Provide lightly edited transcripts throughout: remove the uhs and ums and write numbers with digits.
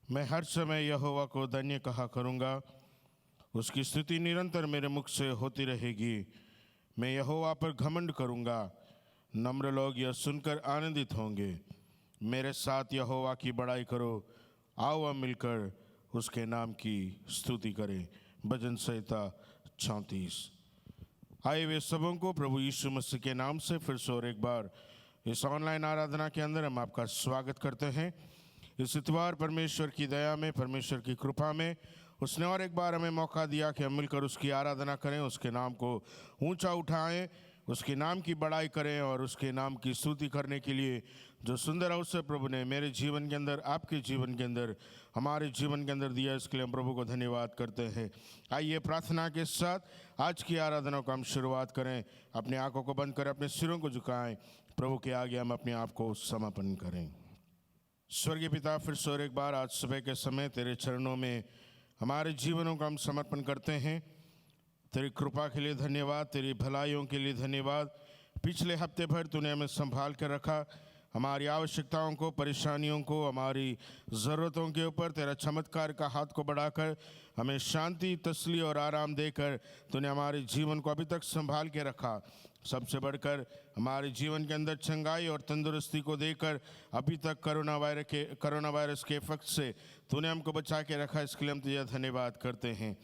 मैं हर समय यहोवा को धन्य कहा करूँगा, उसकी स्तुति निरंतर मेरे मुख से होती रहेगी। मैं यहोवा पर घमंड करूँगा, नम्र लोग यह सुनकर आनंदित होंगे। मेरे साथ यहोवा की बड़ाई करो, आओ हम मिलकर उसके नाम की स्तुति करें। भजन संहिता 34। आए वे सबों को प्रभु यीशु मसीह के नाम से फिर से और एक बार इस ऑनलाइन आराधना के अंदर हम आपका स्वागत करते हैं। इस इतवार परमेश्वर की दया में, परमेश्वर की कृपा में उसने और एक बार हमें मौका दिया कि हम मिलकर उसकी आराधना करें, उसके नाम को ऊंचा उठाएं, उसके नाम की बड़ाई करें और उसके नाम की स्तुति करने के लिए जो सुंदर अवसर प्रभु ने मेरे जीवन के अंदर, आपके जीवन के अंदर, हमारे जीवन के अंदर दिया, इसके लिए हम प्रभु को धन्यवाद करते हैं। आइए प्रार्थना के साथ आज की आराधना को हम शुरुआत करें। अपनी आंखों को बंद करें, अपने सिरों को झुकाएं, प्रभु के आगे हम अपने आप को समर्पण करें। स्वर्गीय पिता, फिर से और एक बार आज सुबह के समय तेरे चरणों में हमारे जीवनों का हम समर्पण करते हैं। तेरी कृपा के लिए धन्यवाद, तेरी भलाइयों के लिए धन्यवाद। पिछले हफ्ते भर तूने हमें संभाल कर रखा, हमारी आवश्यकताओं को, परेशानियों को, हमारी ज़रूरतों के ऊपर तेरा चमत्कार का हाथ को बढ़ाकर हमें शांति, तसल्ली और आराम देकर तूने हमारे जीवन को अभी तक संभाल के रखा। सबसे बढ़कर हमारे जीवन के अंदर चंगाई और तंदुरुस्ती को देकर अभी तक कोरोना वायरस के इफेक्ट से तूने हमको बचा के रखा, इसके लिए हम तुझे धन्यवाद करते हैं।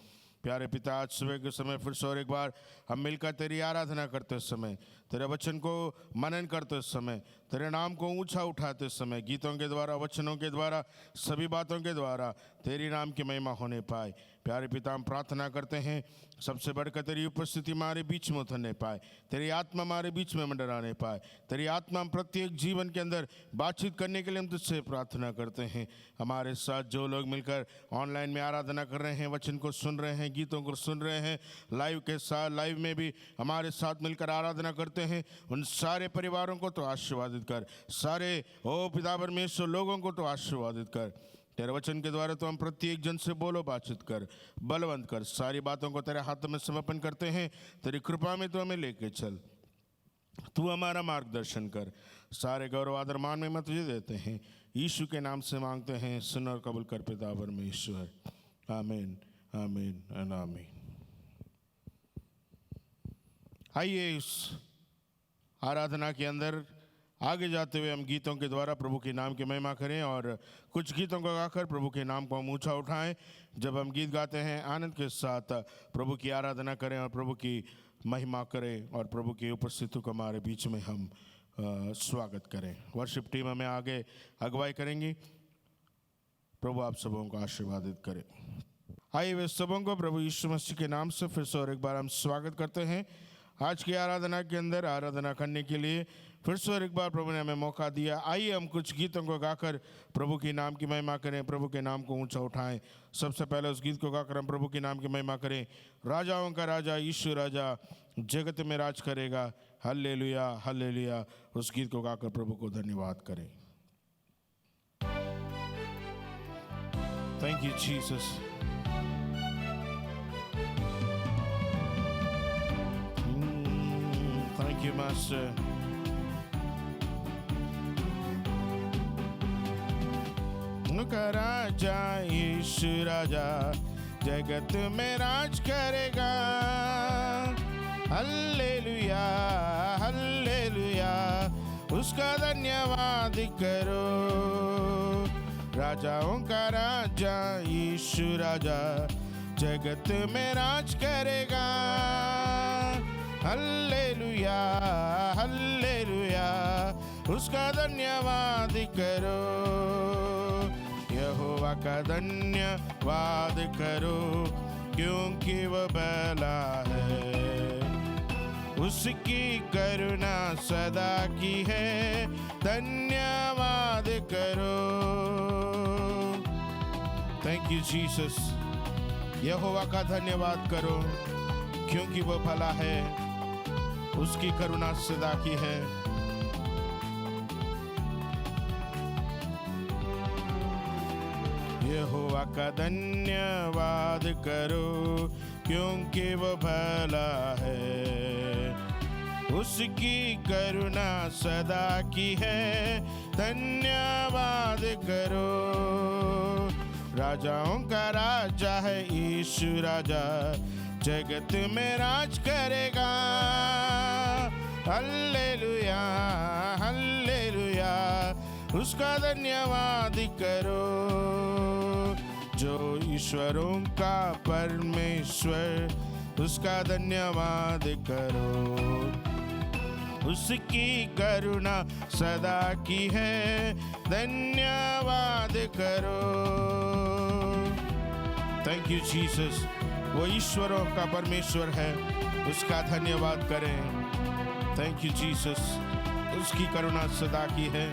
प्यारे पिता, आज सुबह के समय फिर से और एक बार हम मिलकर तेरी आराधना करते समय, तेरे वचन को मनन करते समय, तेरे नाम को ऊंचा उठाते समय, गीतों के द्वारा, वचनों के द्वारा, सभी बातों के द्वारा तेरी नाम की महिमा होने पाए। प्यारे पिता, हम प्रार्थना करते हैं सबसे बढ़कर तेरी उपस्थिति हमारे बीच में उतरने पाए, तेरी आत्मा हमारे बीच में मंडराने पाए, तेरी आत्मा हम प्रत्येक जीवन के अंदर बातचीत करने के लिए हम तुझसे प्रार्थना करते हैं। हमारे साथ जो लोग मिलकर ऑनलाइन में आराधना कर रहे हैं, वचन को सुन रहे हैं, गीतों को सुन रहे हैं, लाइव में भी हमारे साथ मिलकर आराधना करते हैं, उन सारे परिवारों को तो आशीर्वादित कर, सारे ओ पिता परमेश्वर लोगों को तो आशीर्वादित कर। तेरे वचन के द्वारा तो हम प्रत्येक जन से बोलो, बातचीत कर, बलवंत कर। सारी बातों को तेरे हाथ में समर्पण करते हैं। तेरी कृपा में तो हमें लेके चल, तू हमारा मार्गदर्शन कर। सारे गौरव आदर मान में तुझे देते हैं, यीशु के नाम से मांगते हैं, सुन और कबूल कर पिता परमेश्वर। आमीन, आमीन एंड आमीन। आइए इस आराधना के अंदर आगे जाते हुए हम गीतों के द्वारा प्रभु के नाम की महिमा करें और कुछ गीतों को गाकर प्रभु के नाम को हम ऊंचा उठाएं। जब हम गीत गाते हैं आनंद के साथ प्रभु की आराधना करें और प्रभु की महिमा करें और प्रभु की उपस्थिति को हमारे बीच में हम स्वागत करें। वर्शिप टीम हमें आगे अगुवाई करेंगी। प्रभु आप सबों को आशीर्वादित करें। आइए वे सबों को प्रभु यीशु मसीह के नाम से फिर से और एक बार हम स्वागत करते हैं। आज की आराधना के अंदर आराधना करने के लिए फिर से और एक बार प्रभु ने हमें मौका दिया। आइए हम कुछ गीतों को गाकर प्रभु के नाम की महिमा करें, प्रभु के नाम को ऊंचा उठाएं। सबसे पहले उस गीत को गाकर हम प्रभु के नाम की महिमा करें। राजाओं का राजा यीशु राजा जगत में राज करेगा, हल्लेलुया हल्लेलुया। उस गीत को गाकर प्रभु को धन्यवाद करें। Thank you Jesus. Thank you, Master. उनका राजा यीशु राजा जगत में राज करेगा, हल्लेलुया हल्लेलुया। उसका धन्यवाद करो। राजाओं का राजा यीशु राजा जगत में राज करेगा, हल्लेलुया हल्लेलुया। उसका धन्यवाद करो, यहोवा का धन्यवाद करो, क्योंकि वह भला है, उसकी करुणा सदा की है। धन्यवाद करो। Thank you Jesus. यहोवा का धन्यवाद करो, क्योंकि वह भला है, उसकी करुणा सदा की है। यहोवा का धन्यवाद करो, क्योंकि वह भला है, उसकी करुणा सदा की है। धन्यवाद करो। राजाओं का राजा है यीशु राजा, जगत में राज करेगा। हल्लेलुया हल्लेलुया, उसका धन्यवाद करो। जो ईश्वरों का परमेश्वर, उसका धन्यवाद करो। उसकी करुणा सदा की है, धन्यवाद करो। Thank you Jesus. वो ईश्वरों का परमेश्वर है, उसका धन्यवाद करें। Thank you Jesus. उसकी करुणा सदा की है।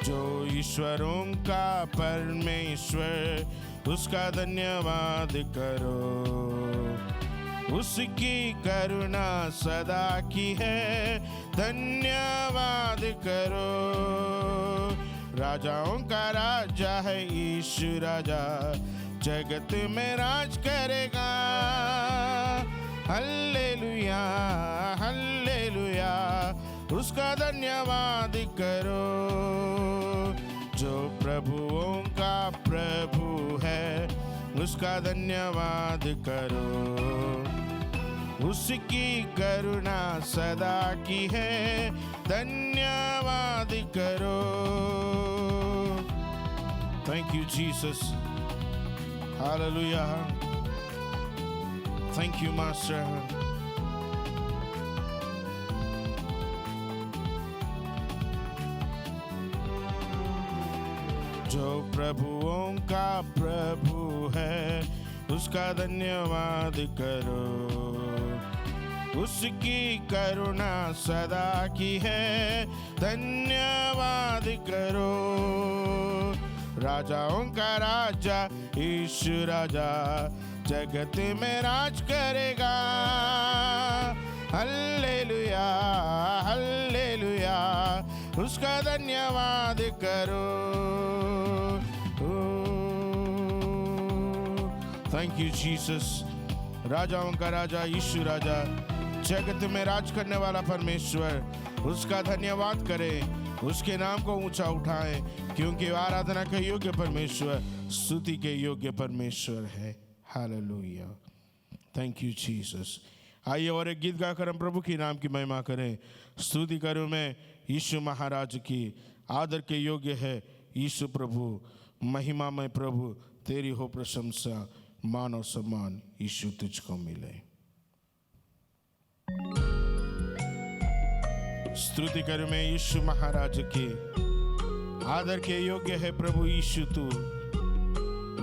जो ईश्वरों का परमेश्वर, उसका धन्यवाद करो। उसकी करुणा सदा की है, धन्यवाद करो। राजाओं का राजा है यीशु राजा, जगत में राज करेगा। हल्लेलुया हल्लेलुया, उसका धन्यवाद करो। जो प्रभुओं का प्रभु है, उसका धन्यवाद करो। उसकी करुणा सदा की है, धन्यवाद करो। Thank you Jesus. Hallelujah. Thank you master. जो प्रभुओं का प्रभु है, उसका धन्यवाद करो। उसकी करुणा सदा की है, धन्यवाद करो। राजाओं का राजा यीशु राजा, जगत में राज करेगा। हल्लेलुया हल्लेलुया, उसका धन्यवाद करो। Thank you Jesus. राजाओं का राजा यीशु राजा, जगत में राज करने वाला परमेश्वर, उसका धन्यवाद करें। उसके नाम को ऊंचा उठाएं, क्योंकि आराधना के योग्य परमेश्वर, स्तुति के योग्य परमेश्वर है। हालेलुया। Thank you Jesus. आइए और एक गीत गाकर हम प्रभु के नाम की महिमा करें। स्तुति करूं मैं यीशु महाराज की, आदर के योग्य है यीशु प्रभु। महिमा में प्रभु तेरी हो प्रशंसा, मान और सम्मान यीशु तुझको मिले। स्तुति करूं मैं यीशु महाराज की, आदर के योग्य है प्रभु यीशु तू।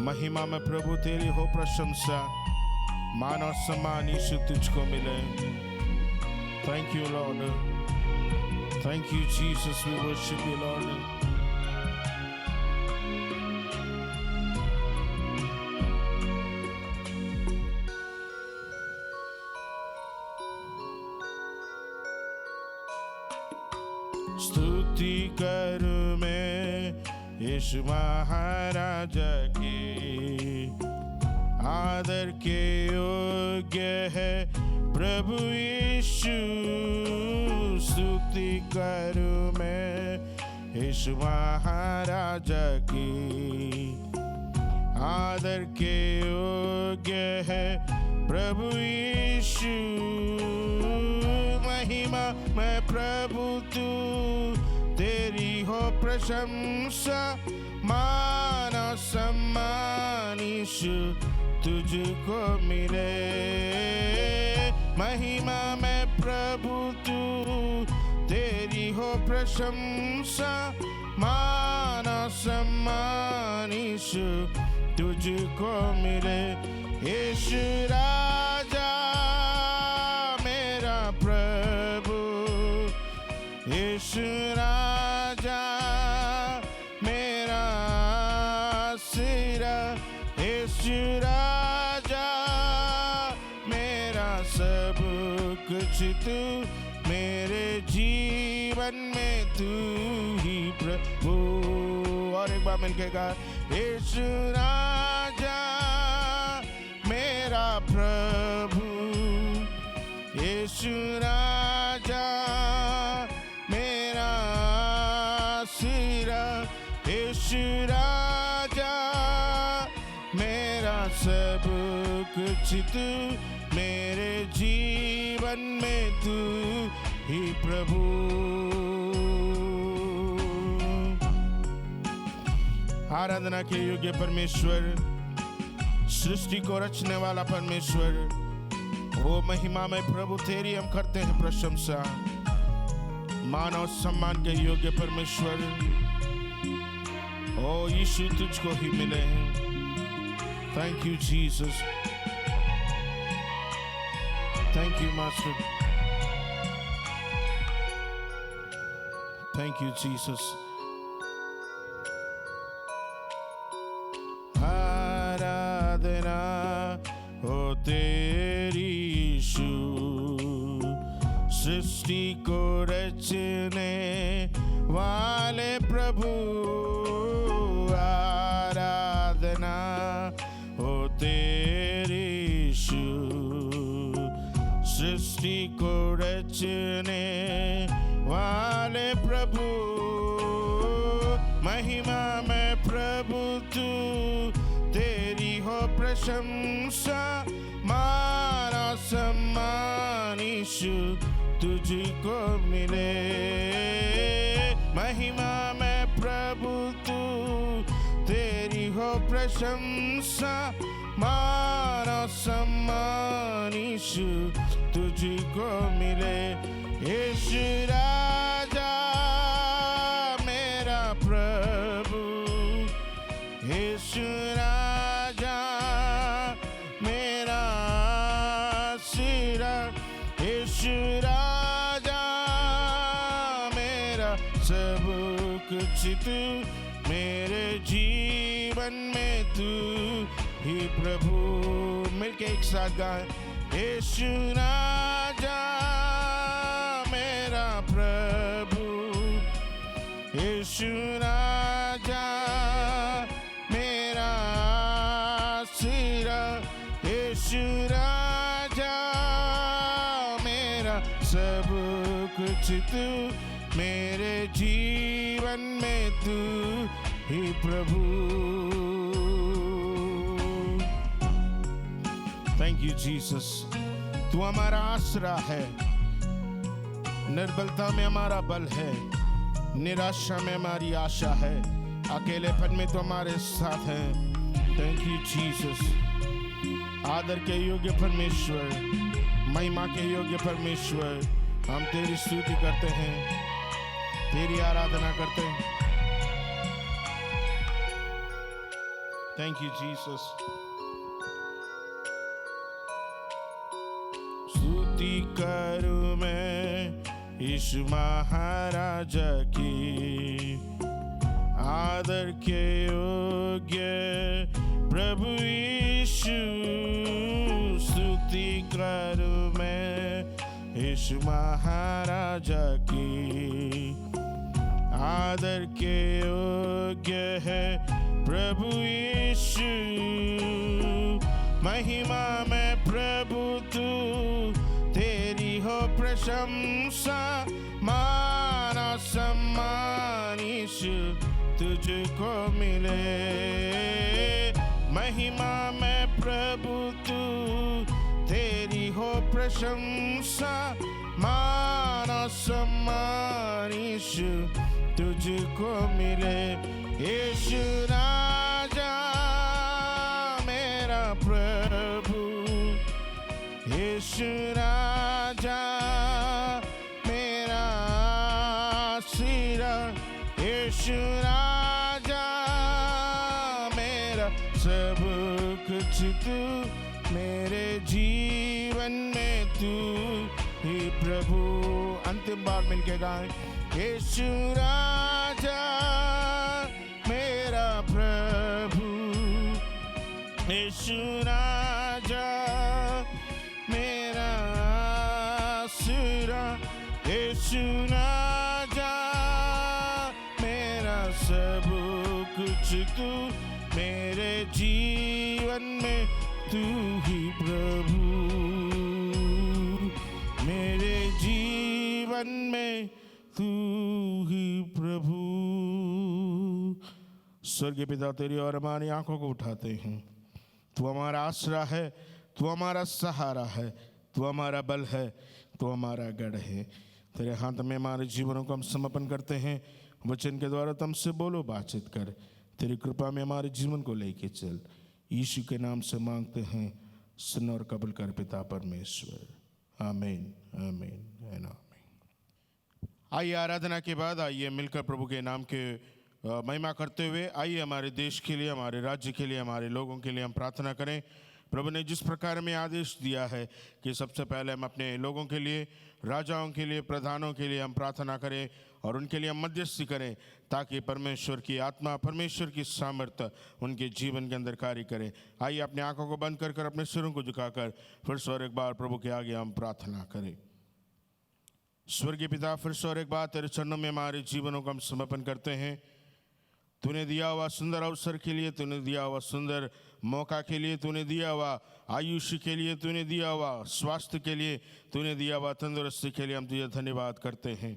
महिमा में प्रभु तेरी हो प्रशंसा, मान और सम्मान यीशु तुझको मिले। Thank you Lord. Thank you Jesus. We worship you Lord. स्तुति करूं मैं यीशु महाराज की, आदर के योग्य है प्रभु यीशु। स्तुति करूं मैं यीशु महाराज की, आदर के योग्य है प्रभु यीशु। महिमा मैं प्रभु तू, तेरी हो प्रशंसा, मान और सम्मान यीशु तुझको मिले। महिमा मैं प्रभु तू, तेरी हो प्रशंसा, मान और सम्मान यीशु तुझको मिले। यीशु राजा मेरा प्रभु, यीशु राजा मेरा सिरा, यीशु राजा मेरा सब कुछ तू, मेरे जीवन में तू ही प्रभु। और एक बार मिलके गा, यीशु राजा मेरा प्रभु, यीशु राजा मेरा चित मेरे जीवन में तू ही प्रभु। आराधना के योग्य परमेश्वर, सृष्टि को रचने वाला परमेश्वर, वो महिमा में प्रभु तेरी हम करते हैं प्रशंसा। मान और सम्मान के योग्य परमेश्वर, ओ यीशु तुझको ही मिले। Thank you Jesus, thank you master, thank you Jesus. आराधना हो तेरी यीशु, सृष्टि को रचने वाले प्रभु। आराधना हो तेरी यीशु, सृष्टि को रचने वाले प्रभु। महिमा में प्रभु तू, तेरी हो प्रशंसा, मान और सम्मान यीशु तुझको मिले। महिमा में प्रभु तू, तेरी हो प्रशंसा, मान और सम्मान यीशु तुझको मिले। यीशु राजा मेरा प्रभु, यीशु राजा मेरा सिरा, यीशु राजा मेरा सब कुछ तू, मेरे जीवन में तू ही प्रभु। मिलके एक साथ गाएं, यीशु राजा मेरा प्रभु, यीशु राजा मेरा सिरा, यीशु राजा मेरा सब कुछ तू, मेरे जीवन में तू ही प्रभु। थैंक यू जीसस, तू हमारा आसरा है, निर्बलता में हमारा बल है, निराशा में हमारी आशा है, अकेलेपन में तो हमारे साथ है। Thank you Jesus. आदर के योग्य परमेश्वर, महिमा के योग्य परमेश्वर, हम तेरी स्तुति करते हैं, तेरी आराधना करते हैं। Thank you Jesus. स्तुति करूं मैं यीशु महाराजा की, आदर के योग्य प्रभु यीशु। स्तुति करूं मैं यीशु महाराजा की, आदर के योग्य है प्रभु यीशु। महिमा में प्रभु तू, तेरी हो प्रशंसा, मान और सम्मान यीशु तुझको मिले। महिमा में प्रभु तू, तेरी हो प्रशंसा, मान और सम्मान यीशु तुझको मिले। यीशु राजा मेरा प्रभु, यीशु राजा मेरा सिरा, यीशु राजा मेरा सब कुछ तू, मेरे जीवन में तू ही प्रभु। अंतिम बार मिलके गाएं, यीशु राजा मेरा प्रभु, यीशु राजा मेरा सिरा, यीशु राजा मेरा सब कुछ तू, मेरे जीवन में तू ही प्रभु, मेरे जीवन में तू ही प्रभु। स्वर्गीय पिता, तेरी और हमारी आंखों को उठाते हैं। तू हमारा आसरा है, तू हमारा सहारा है, तू हमारा बल है, तू हमारा गढ़ है। तेरे हाथ में हमारे जीवनों को हम समर्पण करते हैं। वचन के द्वारा तुमसे बोलो, बातचीत कर, तेरी कृपा में हमारे जीवन को लेके चल। यीशु के नाम से मांगते हैं, सुन और कबूल कर पिता परमेश्वर, आमीन आमीन एंड आमीन। आइए आराधना के बाद आइए मिलकर प्रभु के नाम के महिमा करते हुए आइए हमारे देश के लिए, हमारे राज्य के लिए, हमारे लोगों के लिए हम प्रार्थना करें। प्रभु ने जिस प्रकार में आदेश दिया है कि सबसे पहले हम अपने लोगों के लिए, राजाओं के लिए, प्रधानों के लिए हम प्रार्थना करें और उनके लिए हम मध्यस्थी करें, ताकि परमेश्वर की आत्मा, परमेश्वर की सामर्थ्य उनके जीवन के अंदर कार्य करे। आइए अपनी आंखों को बंद कर अपने सिरों को झुकाकर फिर से और एक बार प्रभु के आगे हम प्रार्थना करें। स्वर्गीय पिता, फिर से और एक बार तेरे चरणों में हमारे जीवनों को हम समर्पण करते हैं। तूने दिया हुआ सुंदर अवसर के लिए, तूने दिया हुआ सुंदर मौका के लिए, तूने दिया हुआ आयुष्य के लिए, तूने दिया हुआ स्वास्थ्य के लिए, तूने दिया हुआ तंदुरुस्ती के लिए हम तुझे धन्यवाद करते हैं।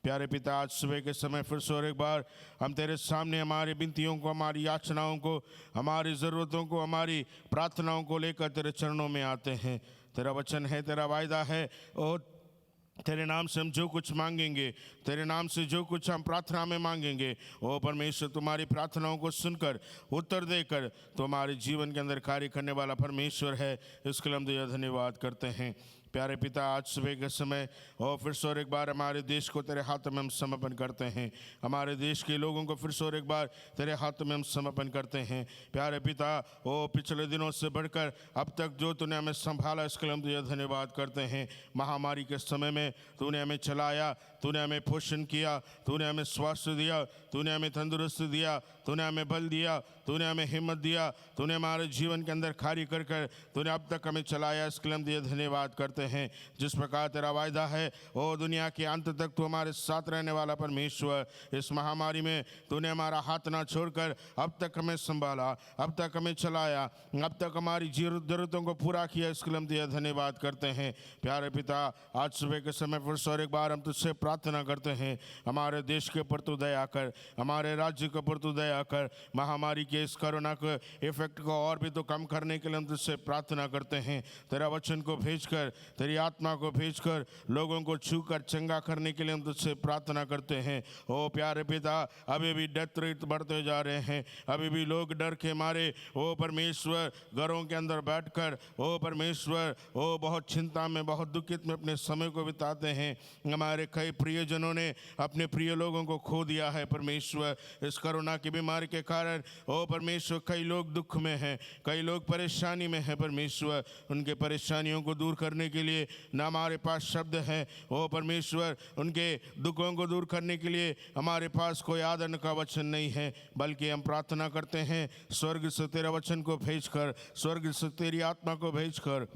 प्यारे पिता, आज सुबह के समय फिर से और एक बार हम तेरे सामने हमारी विनतियों को, हमारी याचनाओं को, हमारी ज़रूरतों को, हमारी प्रार्थनाओं को लेकर तेरे चरणों में आते हैं। तेरा वचन है, तेरा वायदा है, और तेरे नाम से हम जो कुछ मांगेंगे, तेरे नाम से जो कुछ हम प्रार्थना में मांगेंगे, ओ परमेश्वर तुम्हारी प्रार्थनाओं को सुनकर, उत्तर देकर तुम्हारे जीवन के अंदर कार्य करने वाला परमेश्वर है। इसके लिए हम तुझे धन्यवाद करते हैं। प्यारे पिता, आज सुबह के समय और फिर से और एक बार हमारे देश को तेरे हाथ में हम समर्पण करते हैं। हमारे देश के लोगों को फिर से और एक बार तेरे हाथ में हम समर्पण करते हैं। प्यारे पिता, ओ पिछले दिनों से बढ़कर अब तक जो तूने हमें संभाला, इसके लिए हम तुझे धन्यवाद करते हैं। महामारी के समय में तूने हमें चलाया, तूने हमें पोषण किया, तूने हमें स्वास्थ्य दिया, तूने हमें तंदुरुस्ती दिया, तूने हमें बल दिया, तूने हमें हिम्मत दिया, तूने हमारे जीवन के अंदर कार्य कर कर तूने अब तक हमें चलाया। इसके लिए हम तुझे धन्यवाद करते हैं। जिस प्रकार तेरा वायदा है, ओ दुनिया के अंत तक तू हमारे साथ रहने वाला परमेश्वर, इस महामारी में तूने हमारा हाथ ना छोड़कर अब तक हमें संभाला, अब तक हमें चलाया, अब तक हमारी जरूरतों को पूरा किया। इसके लिए हम तुझे धन्यवाद करते हैं। प्यारे पिता, आज सुबह के समय फिर से और एक बार हम तुझसे प्रार्थना करते हैं, हमारे देश के ऊपर तू दया कर, हमारे राज्य के ऊपर तू दया कर। महामारी के इस कोरोना के इफेक्ट को और भी तो कम करने के लिए हम तुझसे प्रार्थना करते हैं। तेरा वचन को भेजकर, तेरी आत्मा को भेजकर लोगों को छूकर चंगा करने के लिए हम तुझसे प्रार्थना करते हैं। ओ प्यारे पिता, अभी भी डेथ रेट बढ़ते जा रहे हैं, अभी भी लोग डर के मारे ओ परमेश्वर घरों के अंदर बैठकर ओ परमेश्वर ओ बहुत चिंता में, बहुत दुखित में अपने समय को बिताते हैं। हमारे कई प्रियजनों ने अपने प्रिय लोगों को खो दिया है परमेश्वर, इस कोरोना की बीमारी के कारण। ओ परमेश्वर, कई लोग दुख में हैं, कई लोग परेशानी में हैं परमेश्वर। उनके परेशानियों को दूर करने के लिए न हमारे पास शब्द हैं ओ परमेश्वर, उनके दुखों को दूर करने के लिए हमारे पास कोई आदरण का वचन नहीं है, बल्कि हम प्रार्थना करते हैं स्वर्ग से तेरा वचन को भेजकर, स्वर्ग से तेरी आत्मा को भेजकर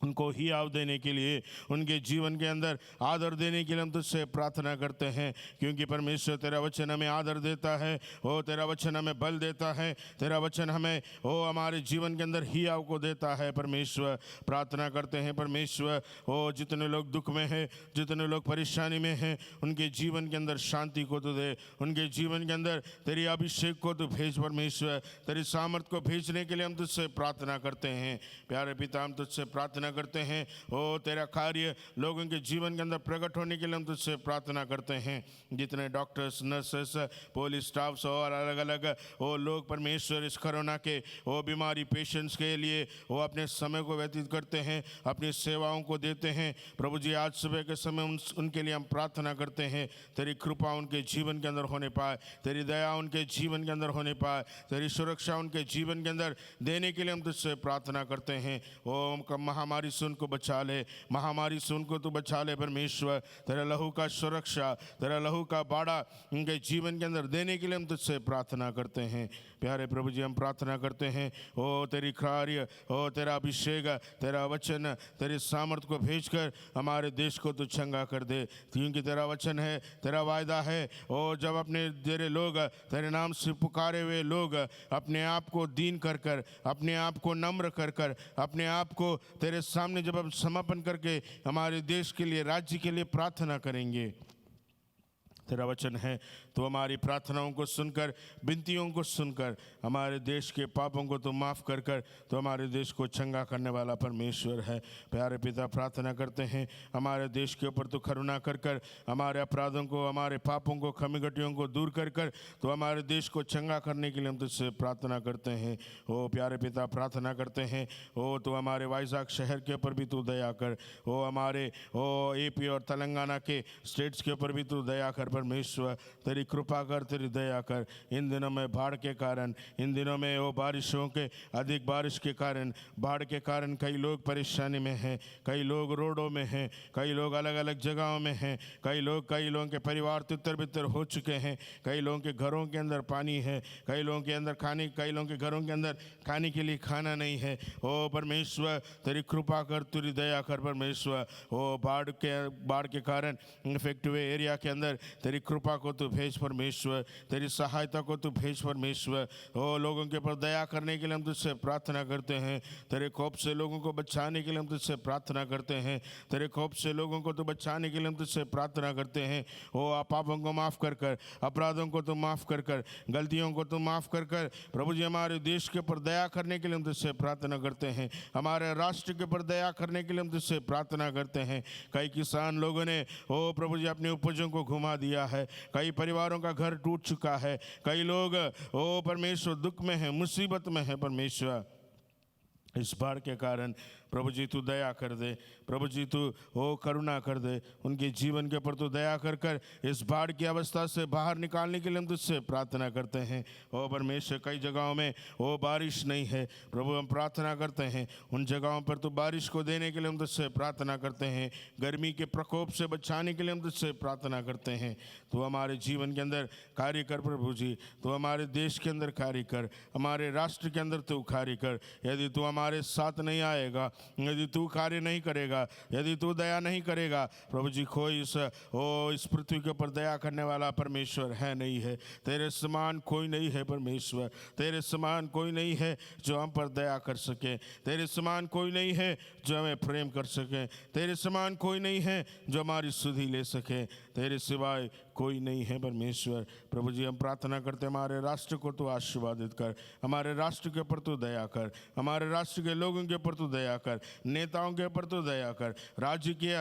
उनको हियाव देने के लिए, उनके जीवन के अंदर आदर देने के लिए हम तुझसे प्रार्थना करते हैं। क्योंकि परमेश्वर तेरा वचन हमें आदर देता है, ओ तेरा वचन हमें बल देता है, तेरा वचन हमें ओ हमारे जीवन के अंदर हियाव को देता है परमेश्वर। प्रार्थना करते हैं परमेश्वर, ओ जितने लोग दुख में हैं, जितने लोग परेशानी में हैं, उनके जीवन के अंदर शांति को तो दे, उनके जीवन के अंदर तेरी अभिषेक को तो भेज परमेश्वर, तेरी सामर्थ को भेजने के लिए हम तुझसे प्रार्थना करते हैं। प्यारे पिता, हम तुझसे प्रार्थना करते हैं, ओ तेरा कार्य लोगों के जीवन के अंदर प्रकट होने के लिए हम तुझसे प्रार्थना करते हैं। जितने डॉक्टर्स, नर्सेस, पुलिस स्टाफ्स और अलग अलग वो लोग परमेश्वर इस कोरोना के वो बीमारी पेशेंट्स के लिए वो अपने समय को व्यतीत करते हैं, अपनी सेवाओं को देते हैं। प्रभु जी, आज सुबह के समय उनके लिए हम प्रार्थना करते हैं, तेरी कृपा उनके जीवन के अंदर होने पाए, तेरी दया उनके जीवन के अंदर होने पाए, तेरी सुरक्षा उनके जीवन के अंदर देने के लिए हम तुझसे प्रार्थना करते हैं। ओ महामारी से उनको बचा ले, महामारी से उनको तू बचा ले परमेश्वर। तेरा लहू का सुरक्षा, तेरा लहू का बाड़ा उनके जीवन के अंदर देने के लिए हम तुझसे प्रार्थना करते हैं। प्यारे प्रभु जी, हम प्रार्थना करते हैं, ओ तेरी कार्य, ओ तेरा अभिषेक, तेरा वचन, तेरी सामर्थ को भेजकर हमारे देश को तू चंगा कर दे। क्योंकि तेरा वचन है, तेरा वायदा है, ओ जब अपने तेरे लोग, तेरे नाम से पुकारे हुए लोग अपने आप को दीन कर कर, अपने आप को नम्र कर कर, अपने आप को तेरे सामने जब हम समर्पण करके हमारे देश के लिए, राज्य के लिए प्रार्थना करेंगे, तेरा वचन है तो हमारी प्रार्थनाओं को सुनकर, विनतियों को सुनकर, हमारे देश के पापों को तो माफ़ कर कर तो हमारे देश को चंगा करने वाला परमेश्वर है। प्यारे पिता, प्रार्थना करते हैं हमारे देश के ऊपर तो करुणा कर कर, हमारे अपराधों को, हमारे पापों को, कमी-गटियों को दूर कर कर तो हमारे देश को चंगा करने के लिए हम तुझसे प्रार्थना करते हैं। ओ प्यारे पिता, प्रार्थना करते हैं ओ तो हमारे वाइजाग शहर के ऊपर भी तू दया कर, ओ हमारे एपी और तेलंगाना के स्टेट्स के ऊपर भी तू दया कर परमेश्वर, तेरी कृपा कर, तेरी दया कर। इन दिनों में बाढ़ के कारण, इन दिनों में वो बारिशों के, अधिक बारिश के कारण, बाढ़ के कारण कई लोग परेशानी में हैं, कई लोग रोडों में हैं, कई लोग अलग अलग जगहों में हैं, कई लोगों के परिवार तितर बितर हो चुके हैं, कई लोगों के घरों के अंदर पानी है, कई लोगों के घरों के अंदर खाने के लिए खाना नहीं है। ओ परमेश्वर, तेरी कृपा कर, तेरी दया कर परमेश्वर। ओ बाढ़ के कारण इफेक्टिव एरिया के अंदर तेरी कृपा को तू भेज परमेश्वर, तेरी सहायता को तू भेज परमेश्वर। ओ लोगों के ऊपर दया करने के लिए हम तुझसे प्रार्थना करते हैं, तेरे कोप से लोगों को बचाने के लिए हम तुझसे प्रार्थना करते हैं, तेरे कोप से लोगों को तो बचाने के लिए हम तुझसे प्रार्थना करते हैं। ओ आप पापों को माफ़ कर कर, अपराधों को तो माफ़ कर कर, गलतियों को तो माफ़ कर कर प्रभु जी हमारे देश के ऊपर दया करने के लिए हम तुझसे प्रार्थना करते हैं, हमारे राष्ट्र के ऊपर दया करने के लिए हम तुझसे प्रार्थना करते हैं। कई किसान लोगों ने ओ प्रभु जी अपनी उपजों को घुमा दिया है, कई परिवारों का घर टूट चुका है, कई लोग ओ परमेश्वर दुख में है, मुसीबत में है परमेश्वर। इस बाढ़ के कारण प्रभु जी तू दया कर दे, प्रभु जी तू ओ करुणा कर दे, उनके जीवन के ऊपर तू दया कर कर इस बाढ़ की अवस्था से बाहर निकालने के लिए हम तुझसे प्रार्थना करते हैं। ओ परमेश्वर, कई जगहों में ओ बारिश नहीं है प्रभु, हम प्रार्थना करते हैं उन जगहों पर तू बारिश को देने के लिए हम तुझसे प्रार्थना करते हैं, गर्मी के प्रकोप से बचाने के लिए हम तुझसे प्रार्थना करते हैं। तू हमारे जीवन के अंदर कार्य कर प्रभु जी, तू हमारे देश के अंदर कार्य कर, हमारे राष्ट्र के अंदर तू कार्य कर। यदि तू हमारे साथ नहीं आएगा, यदि तू कार्य नहीं करेगा, यदि तू दया नहीं करेगा प्रभु जी, कोई इस पृथ्वी के ऊपर दया करने वाला परमेश्वर है नहीं है। तेरे समान कोई नहीं है परमेश्वर, तेरे समान कोई नहीं है जो हम पर दया कर सके, तेरे समान कोई नहीं है जो हमें प्रेम कर सके, तेरे समान कोई नहीं है जो हमारी सुधि ले सके, तेरे सिवाय कोई नहीं है परमेश्वर। प्रभु जी हम प्रार्थना करते हमारे राष्ट्र को तू आशीर्वादित कर, हमारे राष्ट्र के ऊपर तू दया कर, हमारे राष्ट्र के लोगों के ऊपर तू दया कर, नेताओं के ऊपर तू दया कर, राज्य के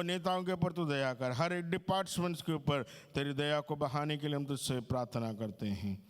नेताओं के ऊपर तू दया कर, हर एक डिपार्टमेंट्स के ऊपर तेरी दया को बहाने के लिए हम तुझसे प्रार्थना करते हैं।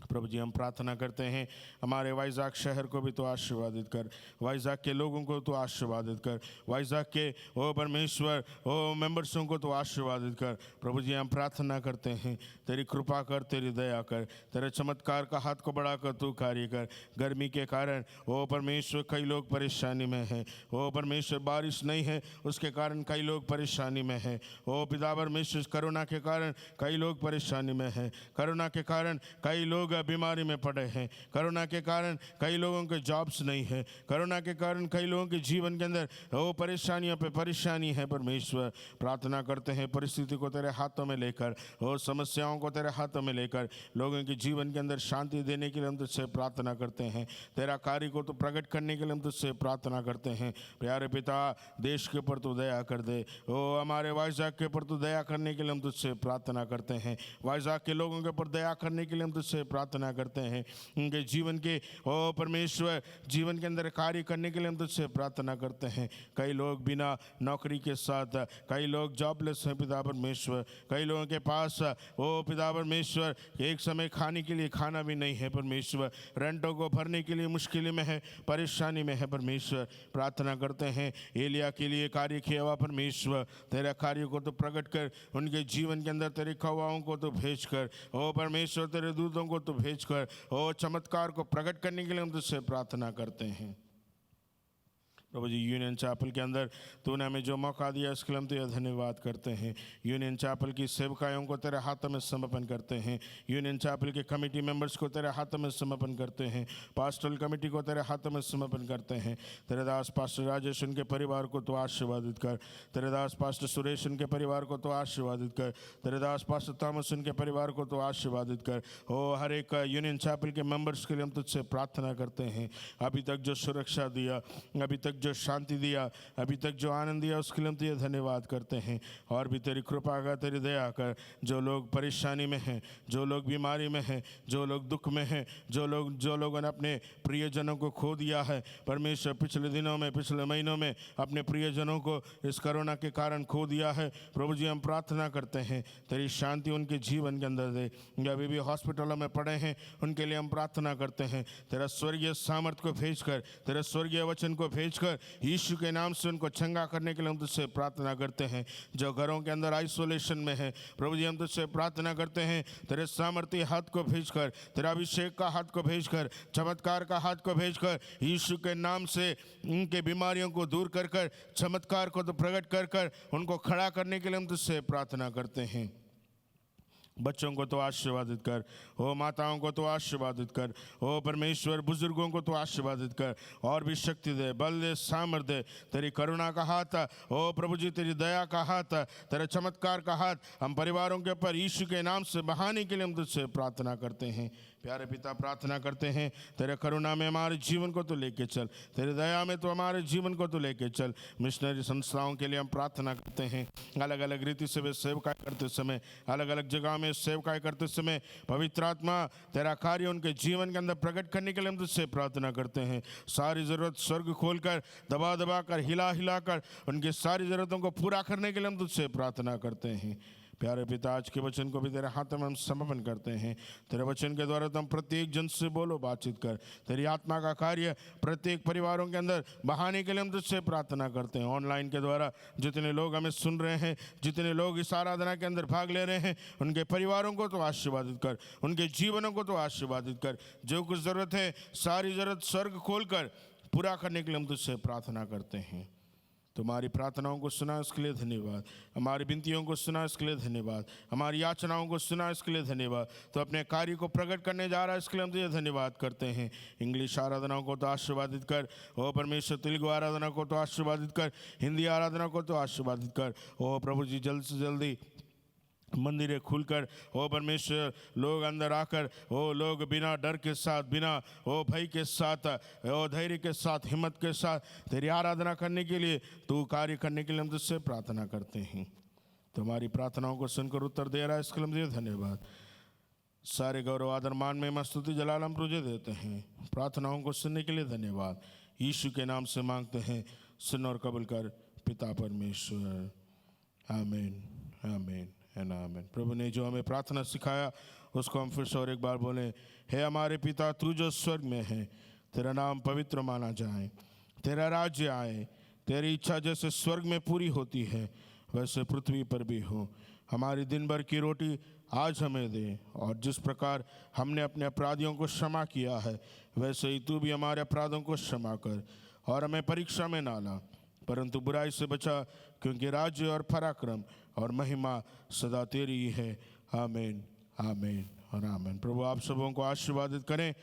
प्रभु जी हम प्रार्थना करते हैं हमारे वाइजाग शहर को भी तो आशीर्वादित कर, वाइजाग के लोगों को तो आशीर्वादित कर, वाइजाग के ओ परमेश्वर ओ मेंबर्सों को तो आशीर्वादित कर। प्रभु जी हम प्रार्थना करते हैं तेरी कृपा कर, तेरी दया कर, तेरे चमत्कार का हाथ को बढ़ाकर तू कार्य कर। गर्मी के कारण ओ परमेश्वर कई लोग परेशानी में हैं, ओ परमेश्वर बारिश नहीं है उसके कारण कई लोग परेशानी में हैं, ओ पिता परमेश्वर कोरोना के कारण कई लोग परेशानी में हैं, कोरोना के कारण कई लोग बीमारी में पड़े हैं, कोरोना के कारण कई लोगों के जॉब्स नहीं है, कोरोना के कारण कई लोगों के जीवन के अंदर वो परेशानियों पे परेशानी है परमेश्वर। प्रार्थना करते हैं परिस्थिति को तेरे हाथों में लेकर, वो समस्याओं को तेरे हाथों में लेकर लोगों के जीवन के अंदर शांति देने के लिए हम तुझसे प्रार्थना करते हैं, तेरा कार्य को तो प्रकट करने के लिए हम तुझसे प्रार्थना करते हैं। प्यारे पिता देश के ऊपर तो दया कर दे, वो हमारे वाइजाग के ऊपर तो दया करने के लिए हम तुझसे प्रार्थना करते हैं, वाइजाग के लोगों के ऊपर दया करने के लिए हम तुझसे प्रार्थना करते हैं, उनके जीवन के ओ परमेश्वर जीवन के अंदर कार्य करने के लिए हम तुझसे प्रार्थना करते हैं। कई लोग बिना नौकरी के साथ, कई लोग जॉबलेस हैं पिता परमेश्वर, कई लोगों के पास ओ पिता परमेश्वर एक समय खाने के लिए खाना भी नहीं है परमेश्वर, रेंटों को भरने के लिए मुश्किल में है, परेशानी में है परमेश्वर। प्रार्थना करते हैं एलिया के लिए कार्य किया हुआ परमेश्वर, तेरा कार्य को तो प्रकट कर, उनके जीवन के अंदर तेरे कौवाओं को तो भेज कर, ओ परमेश्वर तेरे दूतों को तो भेजकर ओ चमत्कार को प्रकट करने के लिए हम तुझसे प्रार्थना करते हैं। प्रभु जी यूनियन चैपल के अंदर तूने हमें जो मौका दिया इसके लिए हम तुझे धन्यवाद करते हैं। यूनियन चैपल की सेवकायों को तेरे हाथों में समर्पण करते हैं, यूनियन चैपल के कमेटी मेंबर्स को तेरे हाथों में समर्पण करते हैं, पास्टरल कमेटी को तेरे हाथों में समर्पण करते हैं। तेरे दास पास्टर राजेश उनके परिवार को तो आशीर्वादित कर, तेरे दास पास्टर सुरेश उनके परिवार को तो आशीर्वादित कर, तेरे दास पास्टर थॉमस उनके परिवार को तो आशीर्वादित कर। ओ हर एक यूनियन चैपल के मेंबर्स के लिए हम तुझसे प्रार्थना करते हैं, अभी तक जो सुरक्षा दिया, अभी तक जो शांति दिया, अभी तक जो आनंद दिया, उसके लिए हम तुझे धन्यवाद करते हैं। और भी तेरी कृपा कर, तेरी दया कर, जो लोग परेशानी में हैं, जो लोग बीमारी में हैं, जो लोग दुख में हैं, जो लोगों ने अपने प्रियजनों को खो दिया है परमेश्वर, पिछले दिनों में, पिछले महीनों में अपने प्रियजनों को इस कोरोना के कारण खो दिया है, प्रभु जी हम प्रार्थना करते हैं तेरी शांति उनके जीवन के अंदर दे। जो अभी भी हॉस्पिटलों में पड़े हैं उनके लिए हम प्रार्थना करते हैं, तेरा स्वर्गीय सामर्थ को भेजकर, तेरा स्वर्गीय वचन को भेजकर यीशु के नाम से उनको चंगा करने के लिए हम तुझसे प्रार्थना करते हैं। जो घरों के अंदर आइसोलेशन में है, प्रभु जी हम तुझसे प्रार्थना करते हैं तेरे सामर्थ्य हाथ को भेजकर, तेरा अभिषेक का हाथ को भेजकर, चमत्कार का हाथ को भेजकर यीशु के नाम से उनके बीमारियों को दूर कर कर, चमत्कार को तो प्रकट कर कर उनको खड़ा करने के लिए हम तुझसे प्रार्थना करते हैं। बच्चों को तो आशीर्वादित कर, ओ माताओं को तो आशीर्वादित कर, ओ परमेश्वर बुजुर्गों को तो आशीर्वादित कर, और भी शक्ति दे, बल दे, सामर्थ दे, तेरी करुणा का हाथ, ओ प्रभु जी तेरी दया का हाथ, तेरे चमत्कार का हाथ हम परिवारों के ऊपर यीशु के नाम से बहाने के लिए हम तुझसे प्रार्थना करते हैं। प्यारे पिता प्रार्थना करते हैं तेरे करुणा में हमारे जीवन को तो लेके चल, तेरे दया में तो हमारे जीवन को तो लेके चल। मिशनरी संस्थाओं के लिए हम प्रार्थना करते हैं, अलग अलग रीति से वे सेवकाई करते समय, अलग अलग जगह में सेवकाई करते समय पवित्र आत्मा तेरा कार्य उनके जीवन के अंदर प्रकट करने के लिए हम तुझसे प्रार्थना करते हैं। सारी ज़रूरत स्वर्ग खोलकर, दबा दबा कर, हिला हिला कर उनकी सारी ज़रूरतों को पूरा करने के लिए हम तुझसे प्रार्थना करते हैं। प्यारे पिता आज के वचन को भी तेरे हाथ में हम समर्पण करते हैं, तेरे वचन के द्वारा तुम प्रत्येक जन से बोलो, बातचीत कर, तेरी आत्मा का कार्य प्रत्येक परिवारों के अंदर बहाने के लिए हम तुझसे प्रार्थना करते हैं। ऑनलाइन के द्वारा जितने लोग हमें सुन रहे हैं, जितने लोग इस आराधना के अंदर भाग ले रहे हैं, उनके परिवारों को तो आशीर्वादित कर, उनके जीवनों को तो आशीर्वादित कर। जो कुछ ज़रूरत है सारी ज़रूरत स्वर्ग खोल कर पूरा करने के लिए हम तुझसे प्रार्थना करते हैं। तुम्हारी प्रार्थनाओं को सुना इसके लिए धन्यवाद, हमारी विनतियों को सुना इसके लिए धन्यवाद, हमारी याचनाओं को सुना इसके लिए धन्यवाद। तो अपने कार्य को प्रकट करने जा रहा है इसके लिए हम तुझे धन्यवाद करते हैं। इंग्लिश आराधनाओं को तो आशीर्वादित कर, ओ परमेश्वर तेलुगु आराधना को तो आशीर्वादित कर, हिंदी आराधना को तो आशीर्वादित कर। ओ प्रभु जी जल्द से जल्दी मंदिरें खुलकर, ओ परमेश्वर लोग अंदर आकर, ओ लोग बिना डर के साथ, बिना ओ भय के साथ, ओ धैर्य के साथ, हिम्मत के साथ तेरी आराधना करने के लिए, तू कार्य करने के लिए हम तुझसे प्रार्थना करते हैं। तुम्हारी प्रार्थनाओं को सुनकर उत्तर दे रहा है इसके लिए मुझे धन्यवाद। सारे गौरव आदर मान में स्तुति जलाल हम तुझे देते हैं। प्रार्थनाओं को सुनने के लिए धन्यवाद, यीशु के नाम से मांगते हैं, सुन और कबूल कर पिता परमेश्वर, आमीन आमीन एंड आमीन। प्रभु ने जो हमें प्रार्थना सिखाया उसको हम फिर से और एक बार बोलें। हे हमारे पिता तू जो स्वर्ग में है, तेरा नाम पवित्र माना जाए, तेरा राज्य आए, तेरी इच्छा जैसे स्वर्ग में पूरी होती है वैसे पृथ्वी पर भी हो। हमारी दिन भर की रोटी आज हमें दे, और जिस प्रकार हमने अपने अपराधियों को क्षमा किया है वैसे ही तू भी हमारे अपराधों को क्षमा कर, और हमें परीक्षा में ना ला परंतु बुराई से बचा, क्योंकि राज्य और पराक्रम और महिमा सदा तेरी ही है। आमीन आमीन और आमीन। प्रभु आप सबों को आशीर्वादित करें,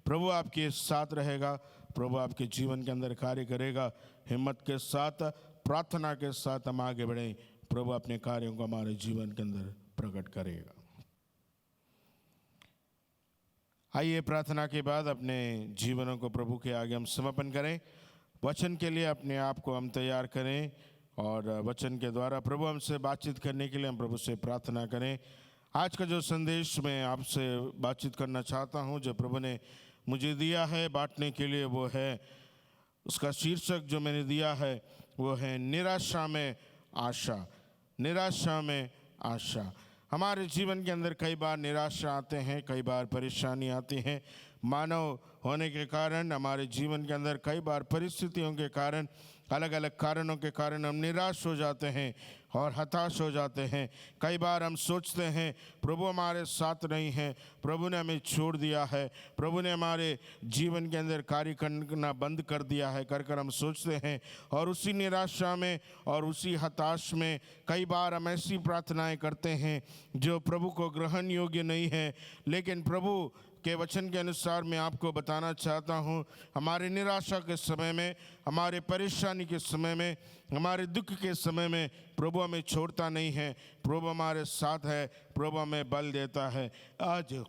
प्रभु आपके साथ रहेगा, प्रभु आपके जीवन के अंदर कार्य करेगा। हिम्मत के साथ, प्रार्थना के साथ हम आगे बढ़ें, प्रभु अपने कार्यों को हमारे जीवन के अंदर प्रकट करेगा। आइए प्रार्थना के बाद अपने जीवनों को प्रभु के आगे हम समर्पण करें, वचन के लिए अपने आप को हम तैयार करें, और वचन के द्वारा प्रभु हमसे बातचीत करने के लिए हम प्रभु से प्रार्थना करें। आज का जो संदेश मैं आपसे बातचीत करना चाहता हूं, जो प्रभु ने मुझे दिया है बांटने के लिए, वो है, उसका शीर्षक जो मैंने दिया है वो है निराशा में आशा। निराशा में आशा। हमारे जीवन के अंदर कई बार निराशा आते हैं, कई बार परेशानी आती हैं। मानव होने के कारण हमारे जीवन के अंदर कई बार परिस्थितियों के कारण, अलग अलग कारणों के कारण हम निराश हो जाते हैं और हताश हो जाते हैं। कई बार हम सोचते हैं प्रभु हमारे साथ नहीं है, प्रभु ने हमें छोड़ दिया है, प्रभु ने हमारे जीवन के अंदर कार्य करना बंद कर दिया है, कर हम सोचते हैं। और उसी निराशा में और उसी हताश में कई बार हम ऐसी प्रार्थनाएं करते हैं जो प्रभु को ग्रहण योग्य नहीं है। लेकिन प्रभु के वचन के अनुसार मैं आपको बताना चाहता हूँ, हमारे निराशा के समय में, हमारे परेशानी के समय में, हमारे दुख के समय में प्रभु हमें छोड़ता नहीं है, प्रभु हमारे साथ है, प्रभु हमें बल देता है। आज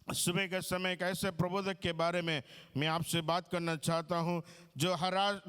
सुबह के समय एक ऐसे प्रबोधक के बारे में मैं आपसे बात करना चाहता हूँ जो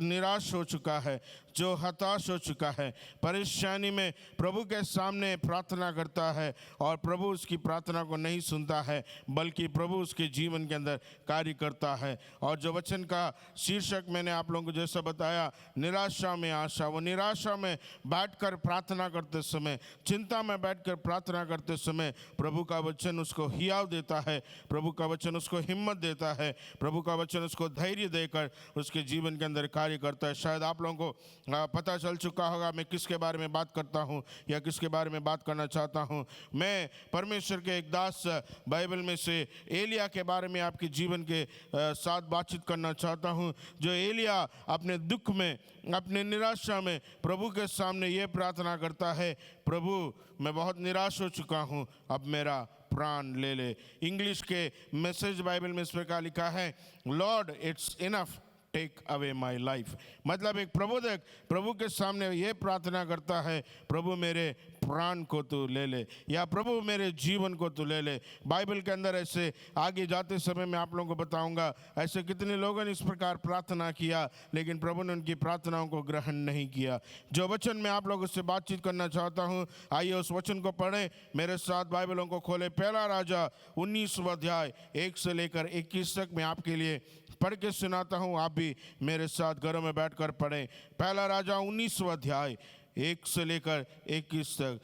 निराश हो चुका है, जो हताश हो चुका है, परेशानी में प्रभु के सामने प्रार्थना करता है और प्रभु उसकी प्रार्थना को नहीं सुनता है, बल्कि प्रभु उसके जीवन के अंदर कार्य करता है। और जो वचन का शीर्षक मैंने आप लोगों को जैसा बताया, निराशा में आशा, वो निराशा में बैठकर प्रार्थना करते समय, चिंता में बैठकर प्रार्थना करते समय प्रभु का वचन उसको हियाव देता है, प्रभु का वचन उसको हिम्मत देता है, प्रभु का वचन उसको धैर्य देकर उसके जीवन के अंदर कार्य करता है। शायद आप लोगों को पता चल चुका होगा मैं किसके बारे में बात करता हूँ या किसके बारे में बात करना चाहता हूँ। मैं परमेश्वर के एक दास बाइबल में से एलिया के बारे में आपके जीवन के साथ बातचीत करना चाहता हूँ। जो एलिया अपने दुख में, अपने निराशा में प्रभु के सामने ये प्रार्थना करता है, प्रभु मैं बहुत निराश हो चुका हूँ, अब मेरा प्राण ले ले। इंग्लिश के मैसेज बाइबल में इस प्रकार लिखा है, Lord it's enough, take away my life. मतलब एक प्रबोधक प्रभु के सामने ये प्रार्थना करता है, प्रभु मेरे प्राण को तू ले ले, या प्रभु मेरे जीवन को तू ले ले। बाइबल के अंदर ऐसे आगे जाते समय मैं आप लोगों को बताऊंगा ऐसे कितने लोगों ने इस प्रकार प्रार्थना किया, लेकिन प्रभु ने उनकी प्रार्थनाओं को ग्रहण नहीं किया। जो वचन मैं आप लोगों से बातचीत करना चाहता हूँ, आइए उस वचन को पढ़ें मेरे साथ। बाइबलों को खोले, पहला राजा 19वां अध्याय 1 से लेकर 21 तक मैं आपके लिए पढ़ के सुनाता हूँ, आप भी मेरे साथ घरों में बैठकर पढ़ें। पहला राजा 19वां अध्याय 1 से लेकर 21 तक।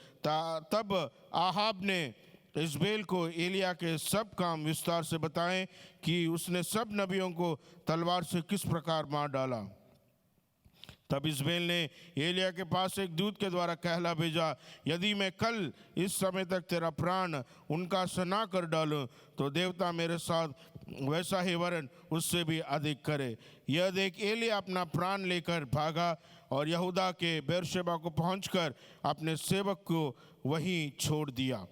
तब आहाब ने इज़बेल को एलिया के सब काम विस्तार से बताएं कि उसने सब नबियों को तलवार से किस प्रकार मार डाला। तब इज़बेल ने एलिया के पास एक दूत के द्वारा कहला भेजा, यदि मैं कल इस समय तक तेरा प्राण उनका सा ना कर डालूं, तो देवता मेरे साथ वैसा ही वरन उससे भी अधिक करे। यह देख एलिया अपना प्राण लेकर भागा और यहूदा के बेरशेबा को पहुंचकर अपने सेवक को वहीं छोड़ दिया।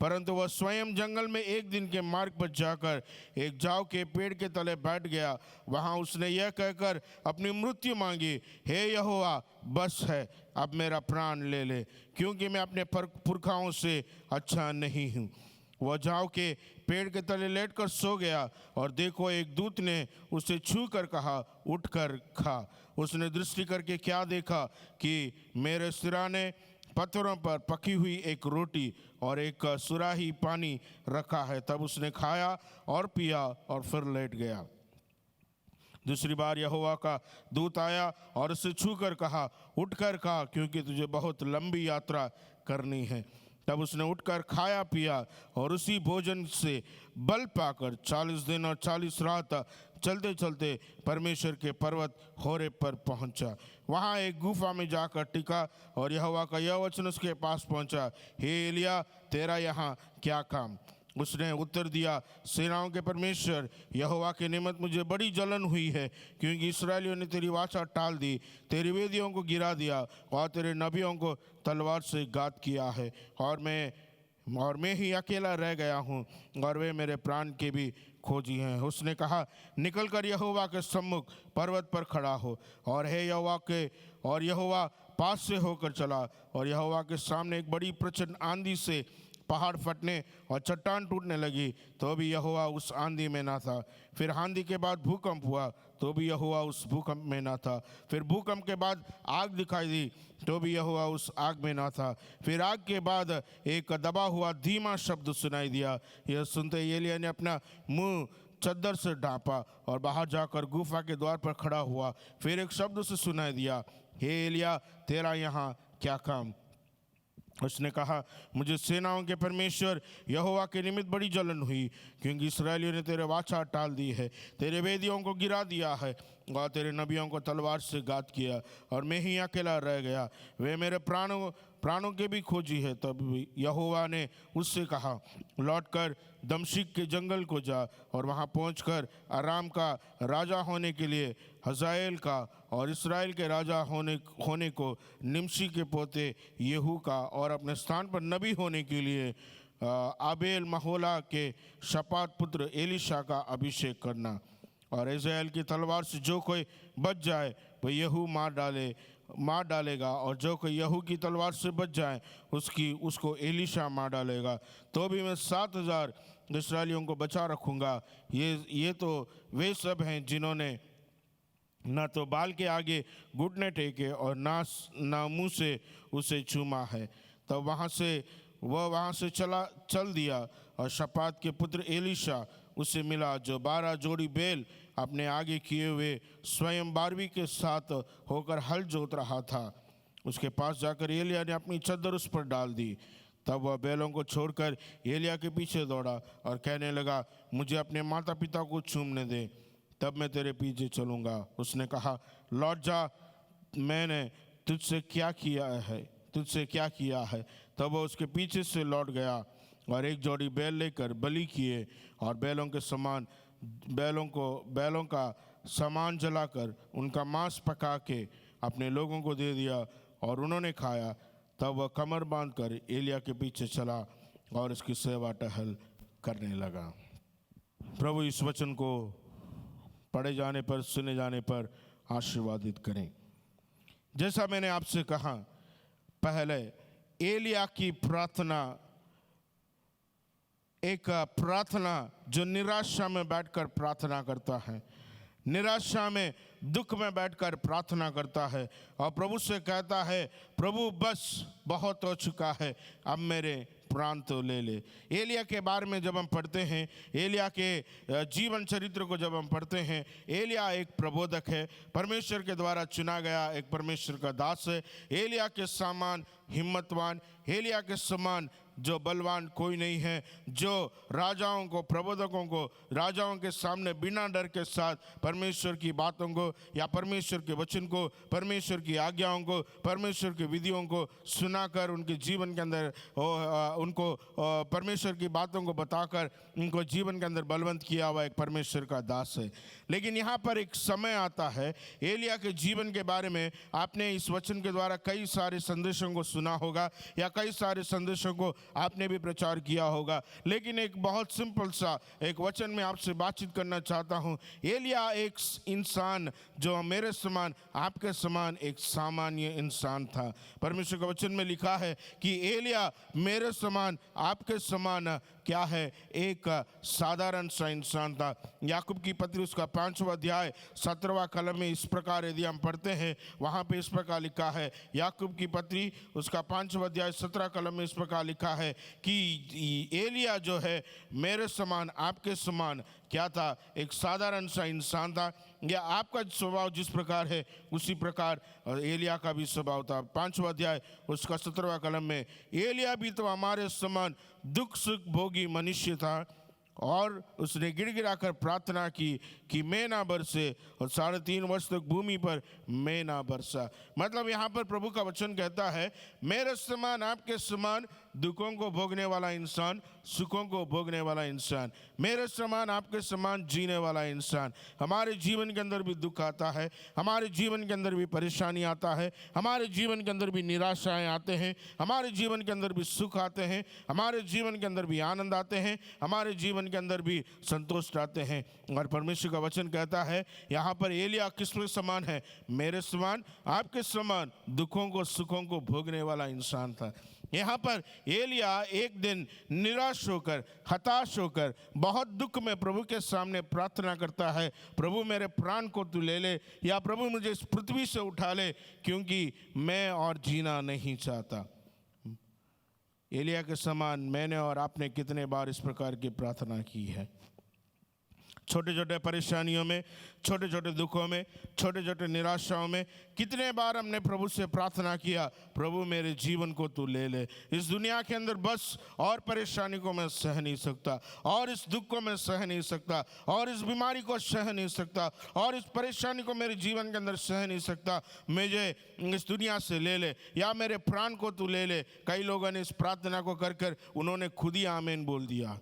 परंतु वह स्वयं जंगल में एक दिन के मार्ग पर जाकर एक जाव के पेड़ के तले बैठ गया। वहां उसने यह कहकर अपनी मृत्यु मांगी, हे यहोवा, बस है, अब मेरा प्राण ले ले, क्योंकि मैं अपने पुरखाओं से अच्छा नहीं हूँ। वह जाव के पेड़ के तले लेटकर सो गया और देखो एक दूत ने उसे छू कर कहा, उठकर खा। उसने दृष्टि करके क्या देखा कि मेरे सिराने पत्थरों पर पकी हुई एक रोटी और एक सुराही पानी रखा है। तब उसने खाया और पिया और फिर लेट गया। दूसरी बार यहोवा का दूत आया और उसे छू कर कहा, उठकर खा, क्योंकि तुझे बहुत लंबी यात्रा करनी है। तब उसने उठकर खाया पिया और उसी भोजन से बल पाकर 40 दिन और 40 रात चलते चलते परमेश्वर के पर्वत होरेब पर पहुंचा। वहां एक गुफा में जाकर टिका और यहोवा का यह वचन उसके पास पहुंचा, हे एलिया, तेरा यहाँ क्या काम? उसने उत्तर दिया, सेनाओं के परमेश्वर यहोवा के निमित्त मुझे बड़ी जलन हुई है, क्योंकि इस्राएलियों ने तेरी वाचा टाल दी, तेरी वेदियों को गिरा दिया और तेरे नबियों को तलवार से घात किया है, और मैं ही अकेला रह गया हूँ और वे मेरे प्राण के भी खोजी हैं। उसने कहा, निकल कर यहोवा के सम्मुख पर्वत पर खड़ा हो। और हे यहोवा के और यहोवा पास से होकर चला, और यहोवा के सामने एक बड़ी प्रचंड आंधी से पहाड़ फटने और चट्टान टूटने लगी, तो भी यहोवा उस आंधी में ना था। फिर आंधी के बाद भूकंप हुआ, तो भी यहोवा उस भूकंप में ना था। फिर भूकंप के बाद आग दिखाई दी, तो भी यहोवा उस आग में ना था। फिर आग के बाद एक दबा हुआ धीमा शब्द सुनाई दिया। यह सुनते एलिया ने अपना मुंह चद्दर से ढांपा और बाहर जाकर गुफा के द्वार पर खड़ा हुआ। फिर एक शब्द उसे सुनाई दिया, हे एलिया, तेरा यहाँ क्या काम? उसने कहा, मुझे सेनाओं के परमेश्वर यहोवा के निमित्त बड़ी जलन हुई, क्योंकि इस्राएलियों ने तेरे वाचा टाल दी है, तेरे वेदियों को गिरा दिया है और तेरे नबियों को तलवार से घात किया, और मैं ही अकेला रह गया। वे मेरे प्राणों के भी खोजी है। तब यहोवा ने उससे कहा, लौटकर दमश्क के जंगल को जा और वहां पहुंचकर अराम का राजा होने के लिए हजाएल का और इस्राएल के राजा होने को निमशी के पोते येहू का और अपने स्थान पर नबी होने के लिए आबेल महोला के शपात पुत्र एलीशा का अभिषेक करना। और इज़राइल की तलवार से जो कोई बच जाए वह येहू मार डालेगा, और जो कोई यहू की तलवार से बच जाए उसको एलीशा मार डालेगा। तो भी मैं 7,000 इस्राएलियों को बचा रखूँगा। ये तो वे सब हैं जिन्होंने न तो बाल के आगे घुटने टेके और ना मुंह से उसे चूमा है। तब वहाँ से चल दिया और शपात के पुत्र एलीशा उसे मिला, जो 12 जोड़ी बैल अपने आगे किए हुए स्वयं 12वीं के साथ होकर हल जोत रहा था। उसके पास जाकर एलिया ने अपनी चद्दर उस पर डाल दी। तब वह बैलों को छोड़कर एलिया के पीछे दौड़ा और कहने लगा, मुझे अपने माता पिता को चूमने दे, तब मैं तेरे पीछे चलूँगा। उसने कहा, लौट जा, मैंने तुझसे क्या किया है। तब वह उसके पीछे से लौट गया और एक जोड़ी बैल लेकर बलि किए और बैलों का सामान जलाकर उनका मांस पका के अपने लोगों को दे दिया और उन्होंने खाया। तब वह कमर बांधकर एलिया के पीछे चला और इसकी सेवा टहल करने लगा। प्रभु इस वचन को पढ़े जाने पर, सुने जाने पर आशीर्वादित करें। जैसा मैंने आपसे कहा, पहले एलिया की प्रार्थना एक प्रार्थना जो निराशा में बैठकर प्रार्थना करता है, निराशा में, दुख में बैठकर प्रार्थना करता है और प्रभु से कहता है, प्रभु बस बहुत हो चुका है, अब मेरे प्राण तो ले ले। एलिया के बारे में जब हम पढ़ते हैं, एलिया के जीवन चरित्र को जब हम पढ़ते हैं, एलिया एक प्रबोधक है, परमेश्वर के द्वारा चुना गया एक परमेश्वर का दास है। एलिया के समान हिम्मतवान, एलिया के समान जो बलवान कोई नहीं है, जो राजाओं को, प्रबोधकों को राजाओं के सामने बिना डर के साथ परमेश्वर की बातों को या परमेश्वर के वचन को, परमेश्वर की आज्ञाओं को, परमेश्वर की विधियों को सुनाकर उनके जीवन के अंदर उनको परमेश्वर की बातों को बताकर उनको जीवन के अंदर बलवंत किया हुआ एक परमेश्वर का दास है। लेकिन यहाँ पर एक समय आता है, एलिया के जीवन के बारे में आपने इस वचन के द्वारा कई सारे संदेशों को सुना होगा या कई सारे संदेशों को आपने भी प्रचार किया होगा, लेकिन एक बहुत सिंपल सा एक वचन में आपसे बातचीत करना चाहता हूँ। एलिया एक इंसान जो मेरे समान, आपके समान एक सामान्य इंसान था। परमेश्वर के वचन में लिखा है कि एलिया मेरे समान, आपके समान क्या है, एक साधारण सा इंसान था। याकूब की पत्री उसका 5वां अध्याय 17वां कलम में इस प्रकार यदि हम पढ़ते हैं, वहाँ पे इस प्रकार लिखा है, याकूब की पत्री उसका 5वां अध्याय 17 कलम में इस प्रकार लिखा है कि एलिया जो है मेरे समान, आपके समान क्या था, एक साधारण सा इंसान था। या आपका स्वभाव जिस प्रकार है उसी प्रकार एलिया का भी स्वभाव था। 5वां अध्याय उसका 17वां कलम में, एलिया भी तो हमारे समान दुख सुख भोगी मनुष्य था और उसने गिड़गिड़ा कर प्रार्थना की कि मैं ना बरसे, और 3.5 वर्ष तक भूमि पर मैं ना बरसा। मतलब यहाँ पर प्रभु का वचन कहता है, मेरे समान, आपके समान दुखों को भोगने वाला इंसान, सुखों को भोगने वाला इंसान, मेरे समान, आपके समान जीने वाला इंसान। हमारे जीवन के अंदर भी दुख आता है, हमारे जीवन के अंदर भी परेशानी आता है, हमारे जीवन के अंदर भी निराशाएं आते हैं, हमारे जीवन के अंदर भी सुख आते हैं, हमारे जीवन के अंदर भी आनंद आते हैं, हमारे जीवन के अंदर भी संतोष आते हैं। और परमेश्वर का वचन कहता है यहाँ पर एलिया किसके समान है, मेरे समान, आपके समान दुखों को, सुखों को भोगने वाला इंसान था। यहाँ पर एलिया एक दिन निराश होकर, हताश होकर, बहुत दुख में प्रभु के सामने प्रार्थना करता है, प्रभु मेरे प्राण को तू ले ले, या प्रभु मुझे इस पृथ्वी से उठा ले, क्योंकि मैं और जीना नहीं चाहता। एलिया के समान मैंने और आपने कितने बार इस प्रकार की प्रार्थना की है। छोटे छोटे परेशानियों में, छोटे छोटे दुखों में, छोटे छोटे निराशाओं में कितने बार हमने प्रभु से प्रार्थना किया, प्रभु मेरे जीवन को तू ले ले, इस दुनिया के अंदर बस और परेशानी को मैं सह नहीं सकता, और इस दुख को मैं सह नहीं सकता, और इस बीमारी को सह नहीं सकता, और इस परेशानी को मेरे जीवन के अंदर सह नहीं सकता, मुझे इस दुनिया से ले ले, या मेरे प्राण को तू ले ले। कई लोगों ने इस प्रार्थना को कर कर उन्होंने खुद ही आमीन बोल दिया।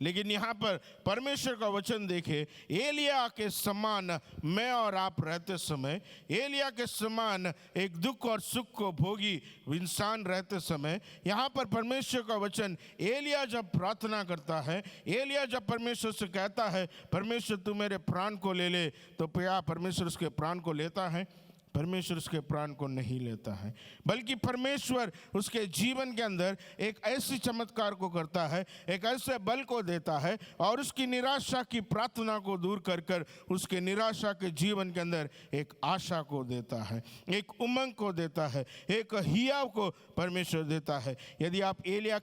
लेकिन यहाँ पर परमेश्वर का वचन देखे, एलिया के समान मैं और आप रहते समय, एलिया के समान एक दुख और सुख को भोगी इंसान रहते समय, यहाँ पर परमेश्वर का वचन, एलिया जब प्रार्थना करता है, एलिया जब परमेश्वर से कहता है परमेश्वर तू मेरे प्राण को ले ले, तो क्या परमेश्वर उसके प्राण को लेता है? परमेश्वर उसके प्राण को नहीं लेता है, बल्कि परमेश्वर उसके जीवन के अंदर एक ऐसी चमत्कार को करता है, एक ऐसे बल को देता है और उसकी निराशा की प्रार्थना को दूर कर कर उसके निराशा के जीवन के अंदर एक आशा को देता है, एक उमंग को देता है, एक हियाव को परमेश्वर देता है। यदि आप एलिया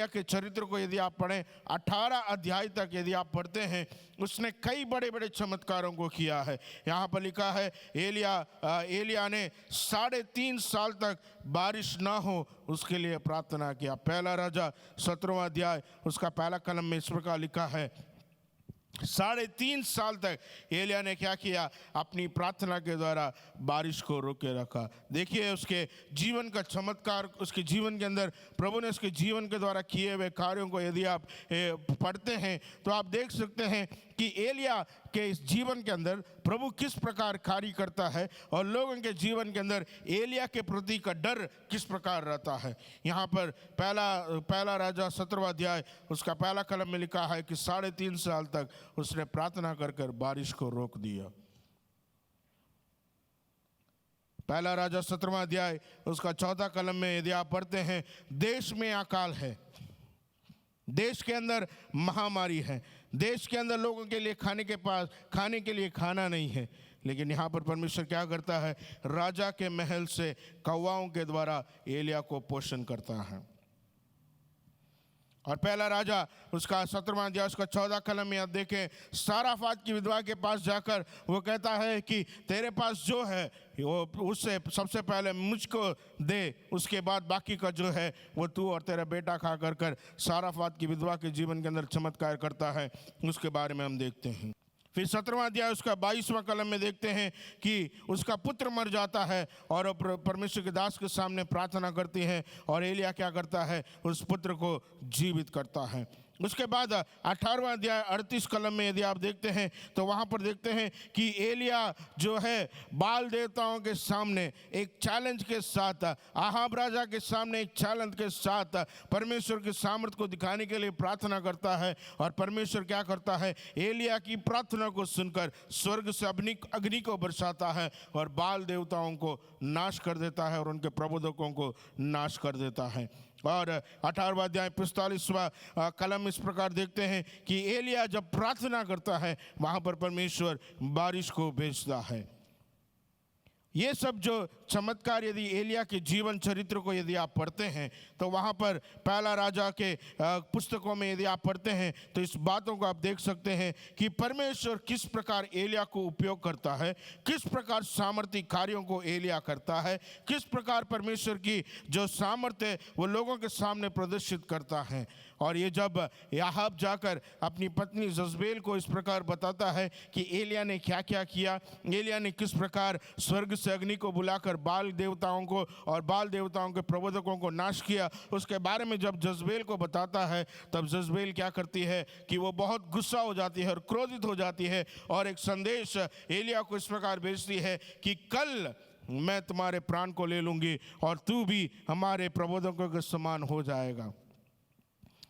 के चरित्र को यदि आप पढ़ें, 18 अध्याय तक यदि आप पढ़ते हैं, उसने कई बड़े बड़े चमत्कारों को किया है। यहाँ पर लिखा है एलिया ने 3.5 साल तक बारिश ना हो उसके लिए प्रार्थना किया। पहला राजा 17वां अध्याय उसका पहला कलम में इस प्रकार लिखा है, 3.5 साल तक एलिया ने क्या किया, अपनी प्रार्थना के द्वारा बारिश को रोक के रखा। देखिए उसके जीवन का चमत्कार, उसके जीवन के अंदर प्रभु ने उसके जीवन के द्वारा किए हुए कार्यों को यदि आप पढ़ते हैं तो आप देख सकते हैं कि एलिया के इस जीवन के अंदर प्रभु किस प्रकार कार्य करता है और लोगों के जीवन के अंदर एलिया के प्रति का डर किस प्रकार रहता है। यहाँ पर पहला राजा 17वां अध्याय उसका पहला कलम में लिखा है कि 3.5 साल तक उसने प्रार्थना कर कर बारिश को रोक दिया। पहला राजा 17वां अध्याय उसका 4था कलम में यदि आप पढ़ते हैं, देश में अकाल है, देश के अंदर महामारी है, देश के अंदर लोगों के लिए खाने के लिए खाना नहीं है, लेकिन यहाँ पर परमेश्वर क्या करता है, राजा के महल से कौवाओं के द्वारा एलिया को पोषण करता है। और पहला राजा उसका 17वां अध्याय उसका 14 कलम में आप देखें, साराफात की विधवा के पास जाकर वो कहता है कि तेरे पास जो है वो उससे सबसे पहले मुझको दे, उसके बाद बाकी का जो है वो तू और तेरा बेटा खा कर साराफात की विधवा के जीवन के अंदर चमत्कार करता है, उसके बारे में हम देखते हैं। फिर 17वां अध्याय उसका 22वां कलम में देखते हैं कि उसका पुत्र मर जाता है और परमेश्वर के दास के सामने प्रार्थना करती है और एलिया क्या करता है, उस पुत्र को जीवित करता है। उसके बाद 18वां अध्याय 38 कलम में यदि आप देखते हैं तो वहाँ पर देखते हैं कि एलिया जो है बाल देवताओं के सामने एक चैलेंज के साथ, आहाब राजा के सामने एक चैलेंज के साथ परमेश्वर के सामर्थ को दिखाने के लिए प्रार्थना करता है और परमेश्वर क्या करता है, एलिया की प्रार्थना को सुनकर स्वर्ग से अग्नि को बरसाता है और बाल देवताओं को नाश कर देता है और उनके प्रबोधकों को नाश कर देता है। और 18वां अध्याय 45वां कलम इस प्रकार देखते हैं कि एलिया जब प्रार्थना करता है वहाँ पर परमेश्वर बारिश को भेजता है। ये सब जो चमत्कार यदि एलिया के जीवन चरित्र को यदि आप पढ़ते हैं तो वहाँ पर पहला राजा के पुस्तकों में यदि आप पढ़ते हैं तो इस बातों को आप देख सकते हैं कि परमेश्वर किस प्रकार एलिया को उपयोग करता है, किस प्रकार सामर्थ्य कार्यों को एलिया करता है, किस प्रकार परमेश्वर की जो सामर्थ्य वो लोगों के सामने प्रदर्शित करता है। और ये जब याहाब जाकर अपनी पत्नी जज़बेल को इस प्रकार बताता है कि एलिया ने क्या क्या किया, एलिया ने किस प्रकार स्वर्ग से अग्नि को बुलाकर बाल देवताओं को और बाल देवताओं के प्रबोधकों को नाश किया, उसके बारे में जब जज़बेल को बताता है तब जज़बेल क्या करती है कि वो बहुत गुस्सा हो जाती है और क्रोधित हो जाती है और एक संदेश एलिया को इस प्रकार भेजती है कि कल मैं तुम्हारे प्राण को ले लूँगी और तू भी हमारे प्रबोधकों के समान हो जाएगा।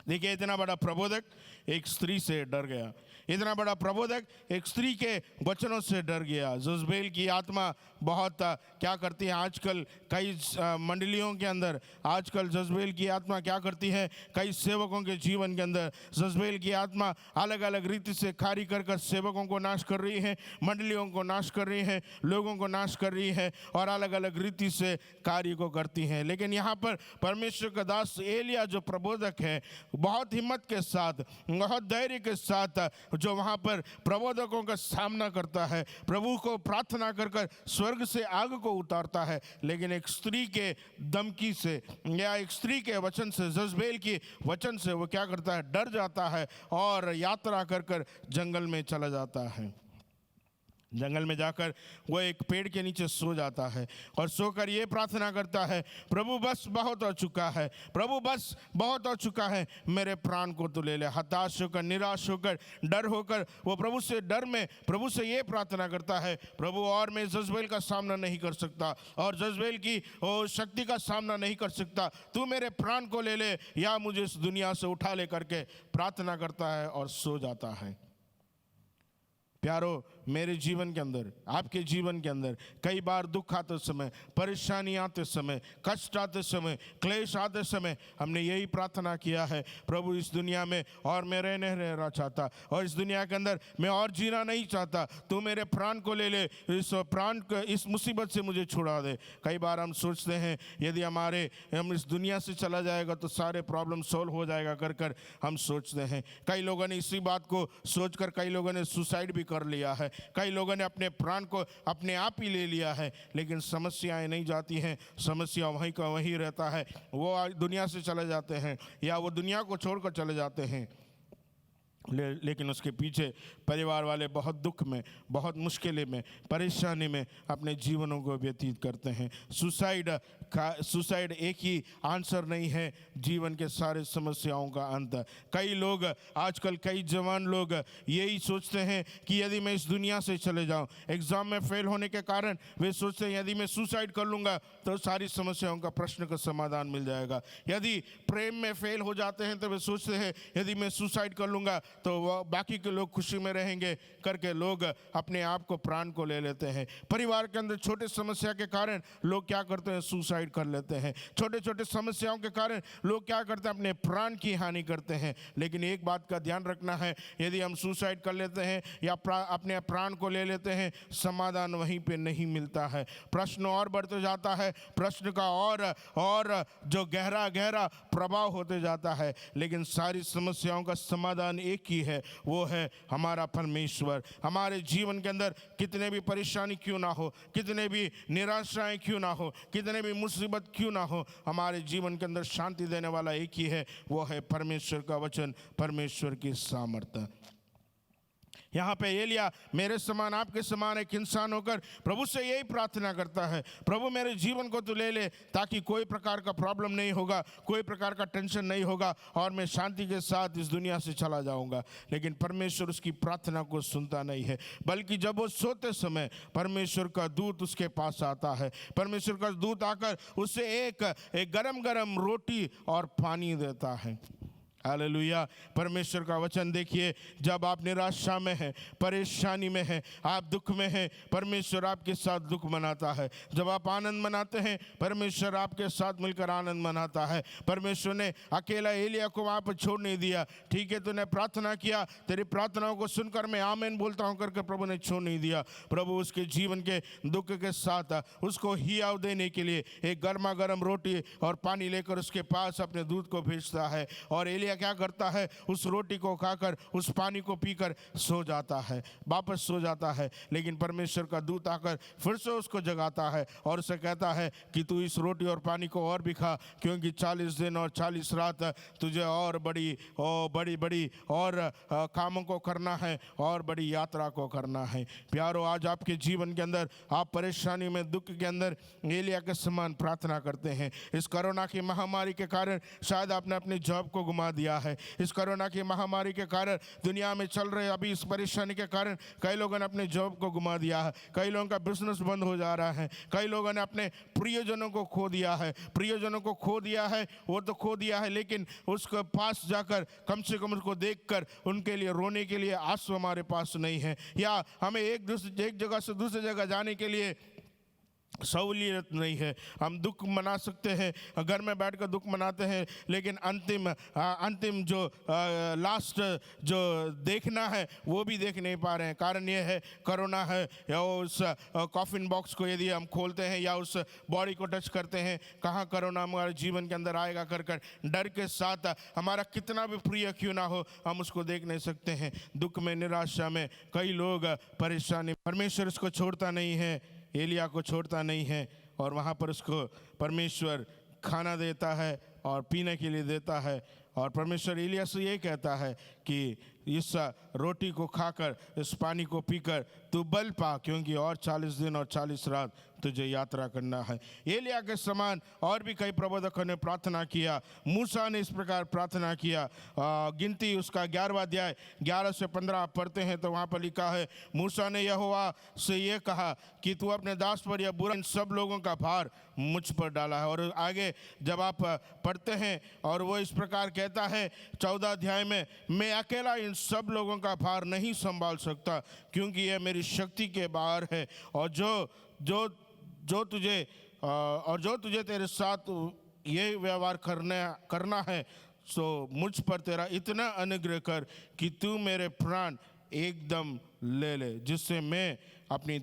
देखिए इतना बड़ा प्रबोधक एक स्त्री से डर गया, इतना बड़ा प्रबोधक एक स्त्री के वचनों से डर गया। जज़बेल की आत्मा बहुत क्या करती है, आजकल कई मंडलियों के अंदर आजकल जज़बेल की आत्मा क्या करती है, कई सेवकों के जीवन के अंदर जज़बेल की आत्मा अलग अलग रीति से कार्य कर कर सेवकों को नाश कर रही है, मंडलियों को नाश कर रही है, लोगों को नाश कर रही है और अलग अलग रीति से कार्य को करती है। लेकिन यहाँ पर परमेश्वर का दास एलिया जो प्रबोधक है, बहुत हिम्मत के साथ, बहुत धैर्य के साथ जो वहाँ पर प्रबोधकों का सामना करता है, प्रभु को प्रार्थना कर कर स्वर्ग से आग को उतारता है, लेकिन एक स्त्री के धमकी से या एक स्त्री के वचन से, जज़बेल की वचन से वो क्या करता है, डर जाता है और यात्रा कर कर जंगल में चला जाता है। जंगल में जाकर वो एक पेड़ के नीचे सो जाता है और सोकर ये प्रार्थना करता है, प्रभु बस बहुत हो चुका है, प्रभु बस बहुत हो चुका है, मेरे प्राण को तो ले ले। हताश होकर, निराश होकर, डर होकर वो प्रभु से ये प्रार्थना करता है, प्रभु और मैं जज़बेल का सामना नहीं कर सकता और जज़बेल की शक्ति का सामना नहीं कर सकता, तू मेरे प्राण को ले ले या मुझे इस दुनिया से उठा ले करके प्रार्थना करता है और सो जाता है। प्यारो, मेरे जीवन के अंदर, आपके जीवन के अंदर कई बार दुख आते समय, परेशानी आते समय, कष्ट आते समय, क्लेश आते समय हमने यही प्रार्थना किया है, प्रभु इस दुनिया में और मैं नहीं रहना चाहता, और इस दुनिया के अंदर मैं और जीना नहीं चाहता, तू मेरे प्राण को ले ले, इस प्राण को, इस मुसीबत से मुझे छुड़ा दे। कई बार हम सोचते हैं यदि हम इस दुनिया से चला जाएगा तो सारे प्रॉब्लम सॉल्व हो जाएगा कर कर हम सोचते हैं। कई लोगों ने इसी बात को सोचकर कई लोगों ने सुसाइड भी कर लिया है, कई लोगों ने अपने प्राण को अपने आप ही ले लिया है। लेकिन समस्याएं नहीं जाती हैं, समस्या वहीं का वहीं रहता है, वो दुनिया से चले जाते हैं या वो दुनिया को छोड़कर चले जाते हैं, लेकिन उसके पीछे परिवार वाले बहुत दुख में, बहुत मुश्किलें में, परेशानी में अपने जीवनों को व्यतीत करते हैं। सुसाइड एक ही आंसर नहीं है जीवन के सारे समस्याओं का अंत। कई लोग आजकल, कई जवान लोग यही सोचते हैं कि यदि मैं इस दुनिया से चले जाऊं, एग्ज़ाम में फेल होने के कारण वे सोचते हैं यदि मैं सुसाइड कर लूँगा तो सारी समस्याओं का प्रश्न का समाधान मिल जाएगा। यदि प्रेम में फेल हो जाते हैं तो वे सोचते हैं यदि मैं सुसाइड कर लूँगा तो वह बाकी के लोग खुशी में रहेंगे करके लोग अपने आप को, प्राण को ले लेते हैं। परिवार के अंदर छोटे समस्या के कारण लोग क्या करते हैं, सुसाइड कर लेते हैं। छोटे छोटे समस्याओं के कारण लोग क्या करते हैं, अपने प्राण की हानि करते हैं। लेकिन एक बात का ध्यान रखना है, यदि हम सुसाइड कर लेते हैं या अपने प्राण को ले लेते हैं, समाधान वहीं पे नहीं मिलता है, प्रश्न और बढ़ते जाता है, प्रश्न का और जो गहरा गहरा प्रभाव होते जाता है। लेकिन सारी समस्याओं का समाधान एक ही है, वो है हमारा परमेश्वर। हमारे जीवन के अंदर कितने भी परेशानी क्यों ना हो, कितने भी निराशाएं क्यों ना हो, कितने भी मुसीबत क्यों ना हो, हमारे जीवन के अंदर शांति देने वाला एक ही है, वो है परमेश्वर का वचन, परमेश्वर की सामर्थ्य। यहाँ पे एलिया मेरे समान, आपके समान एक इंसान होकर प्रभु से यही प्रार्थना करता है, प्रभु मेरे जीवन को तू ले ले, ताकि कोई प्रकार का प्रॉब्लम नहीं होगा, कोई प्रकार का टेंशन नहीं होगा और मैं शांति के साथ इस दुनिया से चला जाऊंगा। लेकिन परमेश्वर उसकी प्रार्थना को सुनता नहीं है, बल्कि जब वो सोते समय परमेश्वर का दूत उसके पास आता है, परमेश्वर का दूत आकर उसे एक गरम गरम रोटी और पानी देता है। हालेलुया। परमेश्वर का वचन देखिए, जब आप निराशा में हैं, परेशानी में हैं, आप दुख में हैं, परमेश्वर आपके साथ दुख मनाता है। जब आप आनंद मनाते हैं, परमेश्वर आपके साथ मिलकर आनंद मनाता है। परमेश्वर ने अकेला एलिया को वहाँ पर छोड़ नहीं दिया। ठीक है, तूने प्रार्थना किया, तेरी प्रार्थनाओं को सुनकर मैं आमीन बोलता हूँ करके प्रभु ने छोड़ नहीं दिया। प्रभु उसके जीवन के दुख के साथ उसको हियाव देने के लिए एक गर्मा गर्म रोटी और पानी लेकर उसके पास अपने दूत को भेजता है, और एलिया क्या करता है, उस रोटी को खाकर, उस पानी को पीकर सो जाता है, वापस सो जाता है। लेकिन परमेश्वर का दूत आकर फिर से उसको जगाता है और उसे कहता है कि तू इस रोटी और पानी को और भी खा, क्योंकि 40 दिन और 40 रात तुझे और बड़ी और कामों को करना है और बड़ी यात्रा को करना है। प्यारो, आज आपके जीवन के अंदर आप परेशानी में, दुख के अंदर एलिया के समान प्रार्थना करते हैं। इस कोरोना की महामारी के कारण शायद आपने अपने जॉब को गुमा दिया है। इस कोरोना की महामारी के कारण, दुनिया में चल रहे अभी इस परेशानी के कारण कई लोगों ने अपने जॉब को गुमा दिया है, कई लोगों का बिजनेस बंद हो जा रहा है, कई लोगों ने अपने प्रियजनों को खो दिया है। प्रियजनों को खो दिया है, वो तो खो दिया है, लेकिन उसके पास जाकर कम से कम उसको देखकर उनके लिए रोने के लिए आंसू हमारे पास नहीं है, या हमें एक जगह से दूसरी जगह जाने के लिए सहूलियत नहीं है। हम दुख मना सकते हैं, घर में बैठकर दुख मनाते हैं, लेकिन अंतिम जो लास्ट जो देखना है वो भी देख नहीं पा रहे हैं। कारण ये है, कोरोना है, या उस कॉफिन बॉक्स को यदि हम खोलते हैं या उस बॉडी को टच करते हैं, कहाँ कोरोना हमारे जीवन के अंदर आएगा कर डर के साथ, हमारा कितना भी प्रिय क्यों ना हो, हम उसको देख नहीं सकते हैं। दुख में, निराशा में कई लोग परेशानी, परमेश्वर उसको छोड़ता नहीं है, एलिया को छोड़ता नहीं है, और वहाँ पर उसको परमेश्वर खाना देता है और पीने के लिए देता है। और परमेश्वर एलिया से ये कहता है कि इस रोटी को खाकर, इस पानी को पीकर तू बल पा, क्योंकि और 40 दिन और 40 रात तुझे यात्रा करना है। एलिया के समान और भी कई प्रबोधकों ने प्रार्थना किया। मूसा ने इस प्रकार प्रार्थना किया। गिनती उसका 11वां अध्याय 11 से 15 आप पढ़ते हैं तो वहाँ पर लिखा है, मूसा ने यहोवा से ये कहा कि तू अपने दास पर यह बुरा, इन सब लोगों का भार मुझ पर डाला है। और आगे जब आप पढ़ते हैं और वो इस प्रकार कहता है 14 अध्याय में, मैं अकेला इन सब लोगों का भार नहीं संभाल सकता, क्योंकि यह मेरी शक्ति के बाहर है। और जो तुझे तेरे साथ ये व्यवहार करना है, सो मुझ पर तेरा इतना अनुग्रह कर कि तू मेरे प्राण एकदम ले ले, जिससे मैं अपनी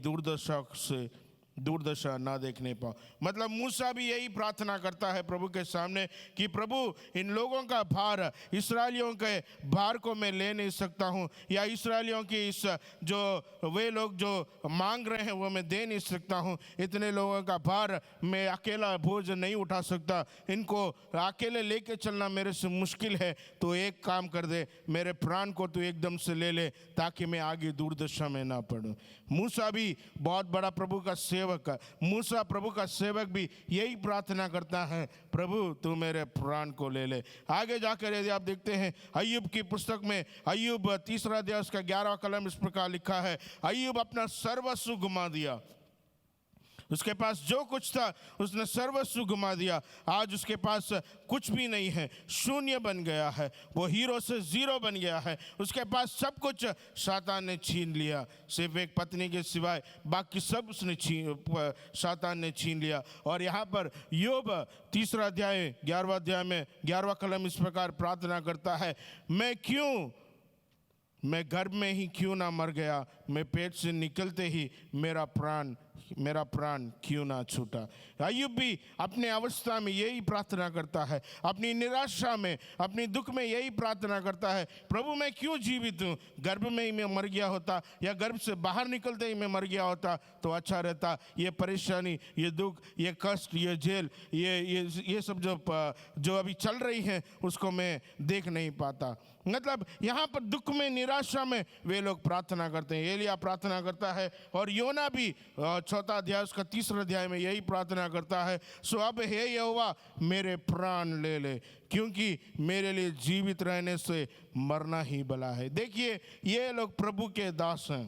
दुर्दशा ना देखने पाऊँ। मतलब मूसा भी यही प्रार्थना करता है प्रभु के सामने कि प्रभु, इन लोगों का भार, इस्राएलियों के भार को मैं ले नहीं सकता हूँ, या इस्राएलियों की इस जो वे लोग जो मांग रहे हैं वो मैं दे नहीं सकता हूँ। इतने लोगों का भार मैं अकेला बोझ नहीं उठा सकता, इनको अकेले लेके चलना मेरे से मुश्किल है। तो एक काम कर दे, मेरे प्राण को तू एकदम से ले ले, ताकि मैं आगे दुर्दशा में ना पड़ूं। मूसा भी बहुत बड़ा प्रभु का सेवक है। मूसा प्रभु का सेवक भी यही प्रार्थना करता है, प्रभु तू मेरे प्राण को ले ले। आगे जाकर यदि आप देखते हैं अय्यूब की पुस्तक में, अय्यूब 3 अध्याय उसका 11वां कलम इस प्रकार लिखा है, अय्यूब अपना सर्वस्व गुमा दिया। उसके पास जो कुछ था उसने सर्वस्व गुमा दिया। आज उसके पास कुछ भी नहीं है, शून्य बन गया है, वो हीरो से जीरो बन गया है। उसके पास सब कुछ शैतान ने छीन लिया, सिर्फ एक पत्नी के सिवाय बाकी सब उसने शैतान ने छीन लिया। और यहाँ पर योग 3 अध्याय 11वां अध्याय में 11वां कलम इस प्रकार प्रार्थना करता है, मैं गर्भ में ही क्यों ना मर गया, मैं पेट से निकलते ही मेरा प्राण क्यों ना छूटा। अय्यूब भी अपने अवस्था में यही प्रार्थना करता है, अपनी निराशा में, अपनी दुख में यही प्रार्थना करता है, प्रभु मैं क्यों जीवित हूँ, गर्भ में ही मैं मर गया होता, या गर्भ से बाहर निकलते ही मैं मर गया होता तो अच्छा रहता। ये परेशानी, ये दुख, ये कष्ट, ये जेल, ये सब जो अभी चल रही है उसको मैं देख नहीं पाता। मतलब यहाँ पर दुख में, निराशा में वे लोग प्रार्थना करते हैं। एलिया प्रार्थना करता है, और योना भी 4 अध्याय उसका 3 अध्याय में यही प्रार्थना करता है, सो अब हे यहोवा मेरे प्राण ले ले, क्योंकि मेरे लिए जीवित रहने से मरना ही भला है। देखिए ये लोग प्रभु के दास हैं,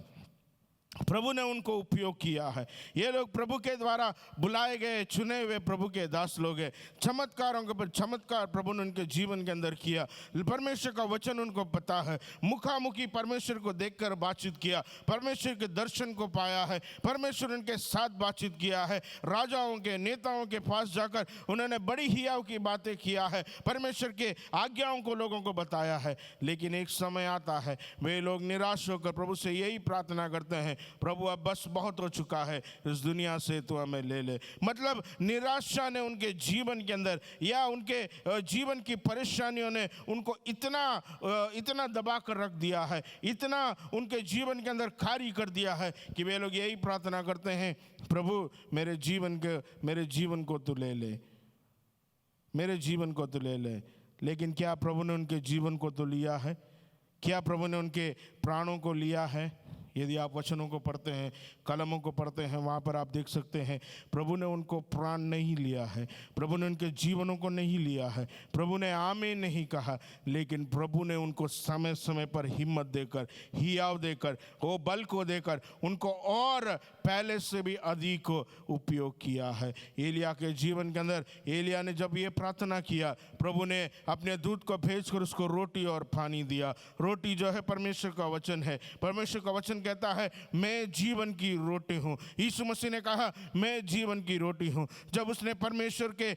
प्रभु ने उनको उपयोग किया है। ये लोग प्रभु के द्वारा बुलाए गए, चुने हुए प्रभु के दास लोग हैं। चमत्कारों के पर चमत्कार प्रभु ने उनके जीवन के अंदर किया। परमेश्वर का वचन उनको पता है, मुखामुखी परमेश्वर को देखकर बातचीत किया, परमेश्वर के दर्शन को पाया है, परमेश्वर उनके साथ बातचीत किया है। राजाओं के, नेताओं के पास जाकर उन्होंने बड़ी हियाव की बातें किया है, परमेश्वर के आज्ञाओं को लोगों को बताया है। लेकिन एक समय आता है वे लोग निराश होकर प्रभु से यही प्रार्थना करते हैं, प्रभु अब बस बहुत हो चुका है, इस दुनिया से तो हमें ले ले। मतलब निराशा ने उनके जीवन के अंदर, या उनके जीवन की परेशानियों ने उनको इतना दबा कर रख दिया है, इतना उनके जीवन के अंदर खाली कर दिया है कि वे लोग यही प्रार्थना करते हैं, प्रभु मेरे जीवन को तू ले ले, मेरे जीवन को तू ले ले। लेकिन क्या प्रभु ने उनके जीवन को तो लिया है? क्या प्रभु ने उनके प्राणों को लिया है? यदि आप वचनों को पढ़ते हैं, कलमों को पढ़ते हैं, वहाँ पर आप देख सकते हैं प्रभु ने उनको प्राण नहीं लिया है, प्रभु ने उनके जीवनों को नहीं लिया है, प्रभु ने आमीन नहीं कहा, लेकिन प्रभु ने उनको समय समय पर हिम्मत देकर, हियाव देकर, वो बल को देकर उनको और पहले से भी अधिक उपयोग किया है। एलिया के जीवन के अंदर एलिया ने जब ये प्रार्थना किया, प्रभु ने अपने दूत को भेजकर उसको रोटी और पानी दिया। रोटी जो है परमेश्वर का वचन है। परमेश्वर का वचन कहता है मैं जीवन की रोटी हूँ। यीशु मसीह ने कहा मैं जीवन की रोटी हूँ। जब उसने परमेश्वर के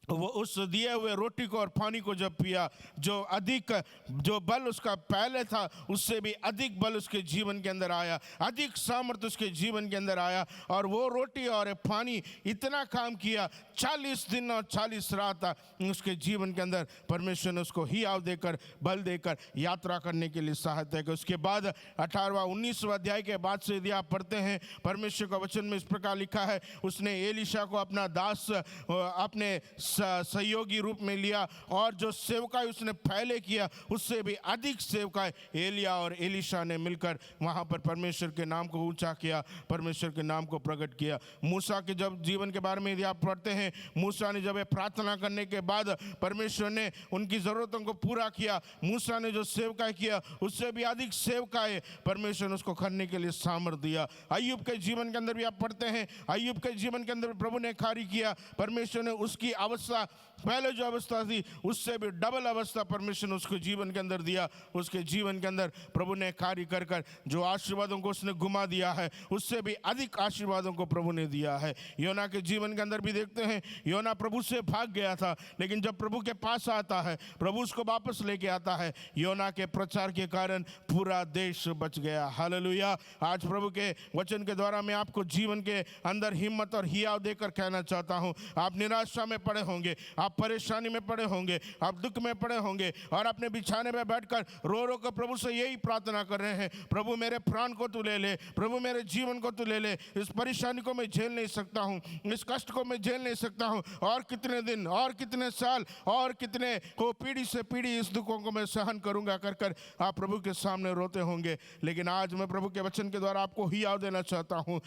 वो उस दिए हुए रोटी को और पानी को जब पिया, जो बल उसका पहले था उससे भी अधिक बल उसके जीवन के अंदर आया, अधिक सामर्थ्य उसके जीवन के अंदर आया। और वो रोटी और पानी इतना काम किया, 40 दिन और 40 रात उसके जीवन के अंदर परमेश्वर ने उसको हियाव देकर, बल देकर यात्रा करने के लिए सहायता की। उसके बाद 18वां 19वां अध्याय के बाद से यदि आप पढ़ते हैं, परमेश्वर का वचन में इस प्रकार लिखा है, उसने एलीशा को अपना दास, अपने सहयोगी रूप में लिया, और जो सेवकाई उसने पहले किया उससे भी अधिक सेवकाई एलिया और एलीशा ने मिलकर वहां पर परमेश्वर के नाम को ऊंचा किया, परमेश्वर के नाम को प्रकट किया। मूसा के जब जीवन के बारे में यदि आप पढ़ते हैं, मूसा ने जब प्रार्थना करने के बाद परमेश्वर ने उनकी जरूरतों को पूरा किया। मूसा ने जो सेवकाई किया उससे भी अधिक सेवकाई परमेश्वर ने उसको करने के लिए सामर्थ्य दिया। अय्यूब के जीवन के अंदर भी आप पढ़ते हैं, अय्यूब के जीवन के अंदर प्रभु ने कार्य किया, परमेश्वर ने उसकी अवस्था, पहले जो अवस्था थी उससे भी डबल अवस्था परमेश्वर ने उसको जीवन के अंदर दिया। उसके जीवन के अंदर प्रभु ने कार्य कर कर जो आशीर्वादों को उसने घुमा दिया है, उससे भी अधिक आशीर्वादों को प्रभु ने दिया है। योना के जीवन के अंदर भी देखते हैं, योना प्रभु से भाग गया था, लेकिन जब प्रभु के पास आता है, प्रभु उसको वापस लेके आता है। योना के प्रचार के कारण पूरा देश बच गया। हालेलुया। आज प्रभु के वचन के द्वारा मैं आपको जीवन के अंदर हिम्मत और हियाव देकर कहना चाहता हूं। आप निराशा में पड़े होंगे, आप परेशानी में पड़े होंगे, आप दुख में पड़े होंगे और अपने बिछाने में बैठकर रो रो कर प्रभु से यही प्रार्थना कर रहे हैं, प्रभु मेरे प्राण को तू ले ले, प्रभु मेरे जीवन को तू ले ले। इस परेशानी को मैं झेल नहीं सकता हूं, इस कष्ट को मैं झेल नहीं सकता हूं। और कितने दिन और कितने साल और कितने को पीढ़ी से पीढ़ी इस दुखों को मैं सहन करूंगा कर कर आप प्रभु के सामने रोते होंगे। लेकिन आज मैं प्रभु के वचन के द्वारा आपको हियाव देना चाहता हूं।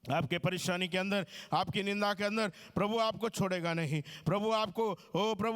आपके परेशानी के अंदर, आपकी निंदा के अंदर प्रभु आपको छोड़ेगा नहीं। प्रभु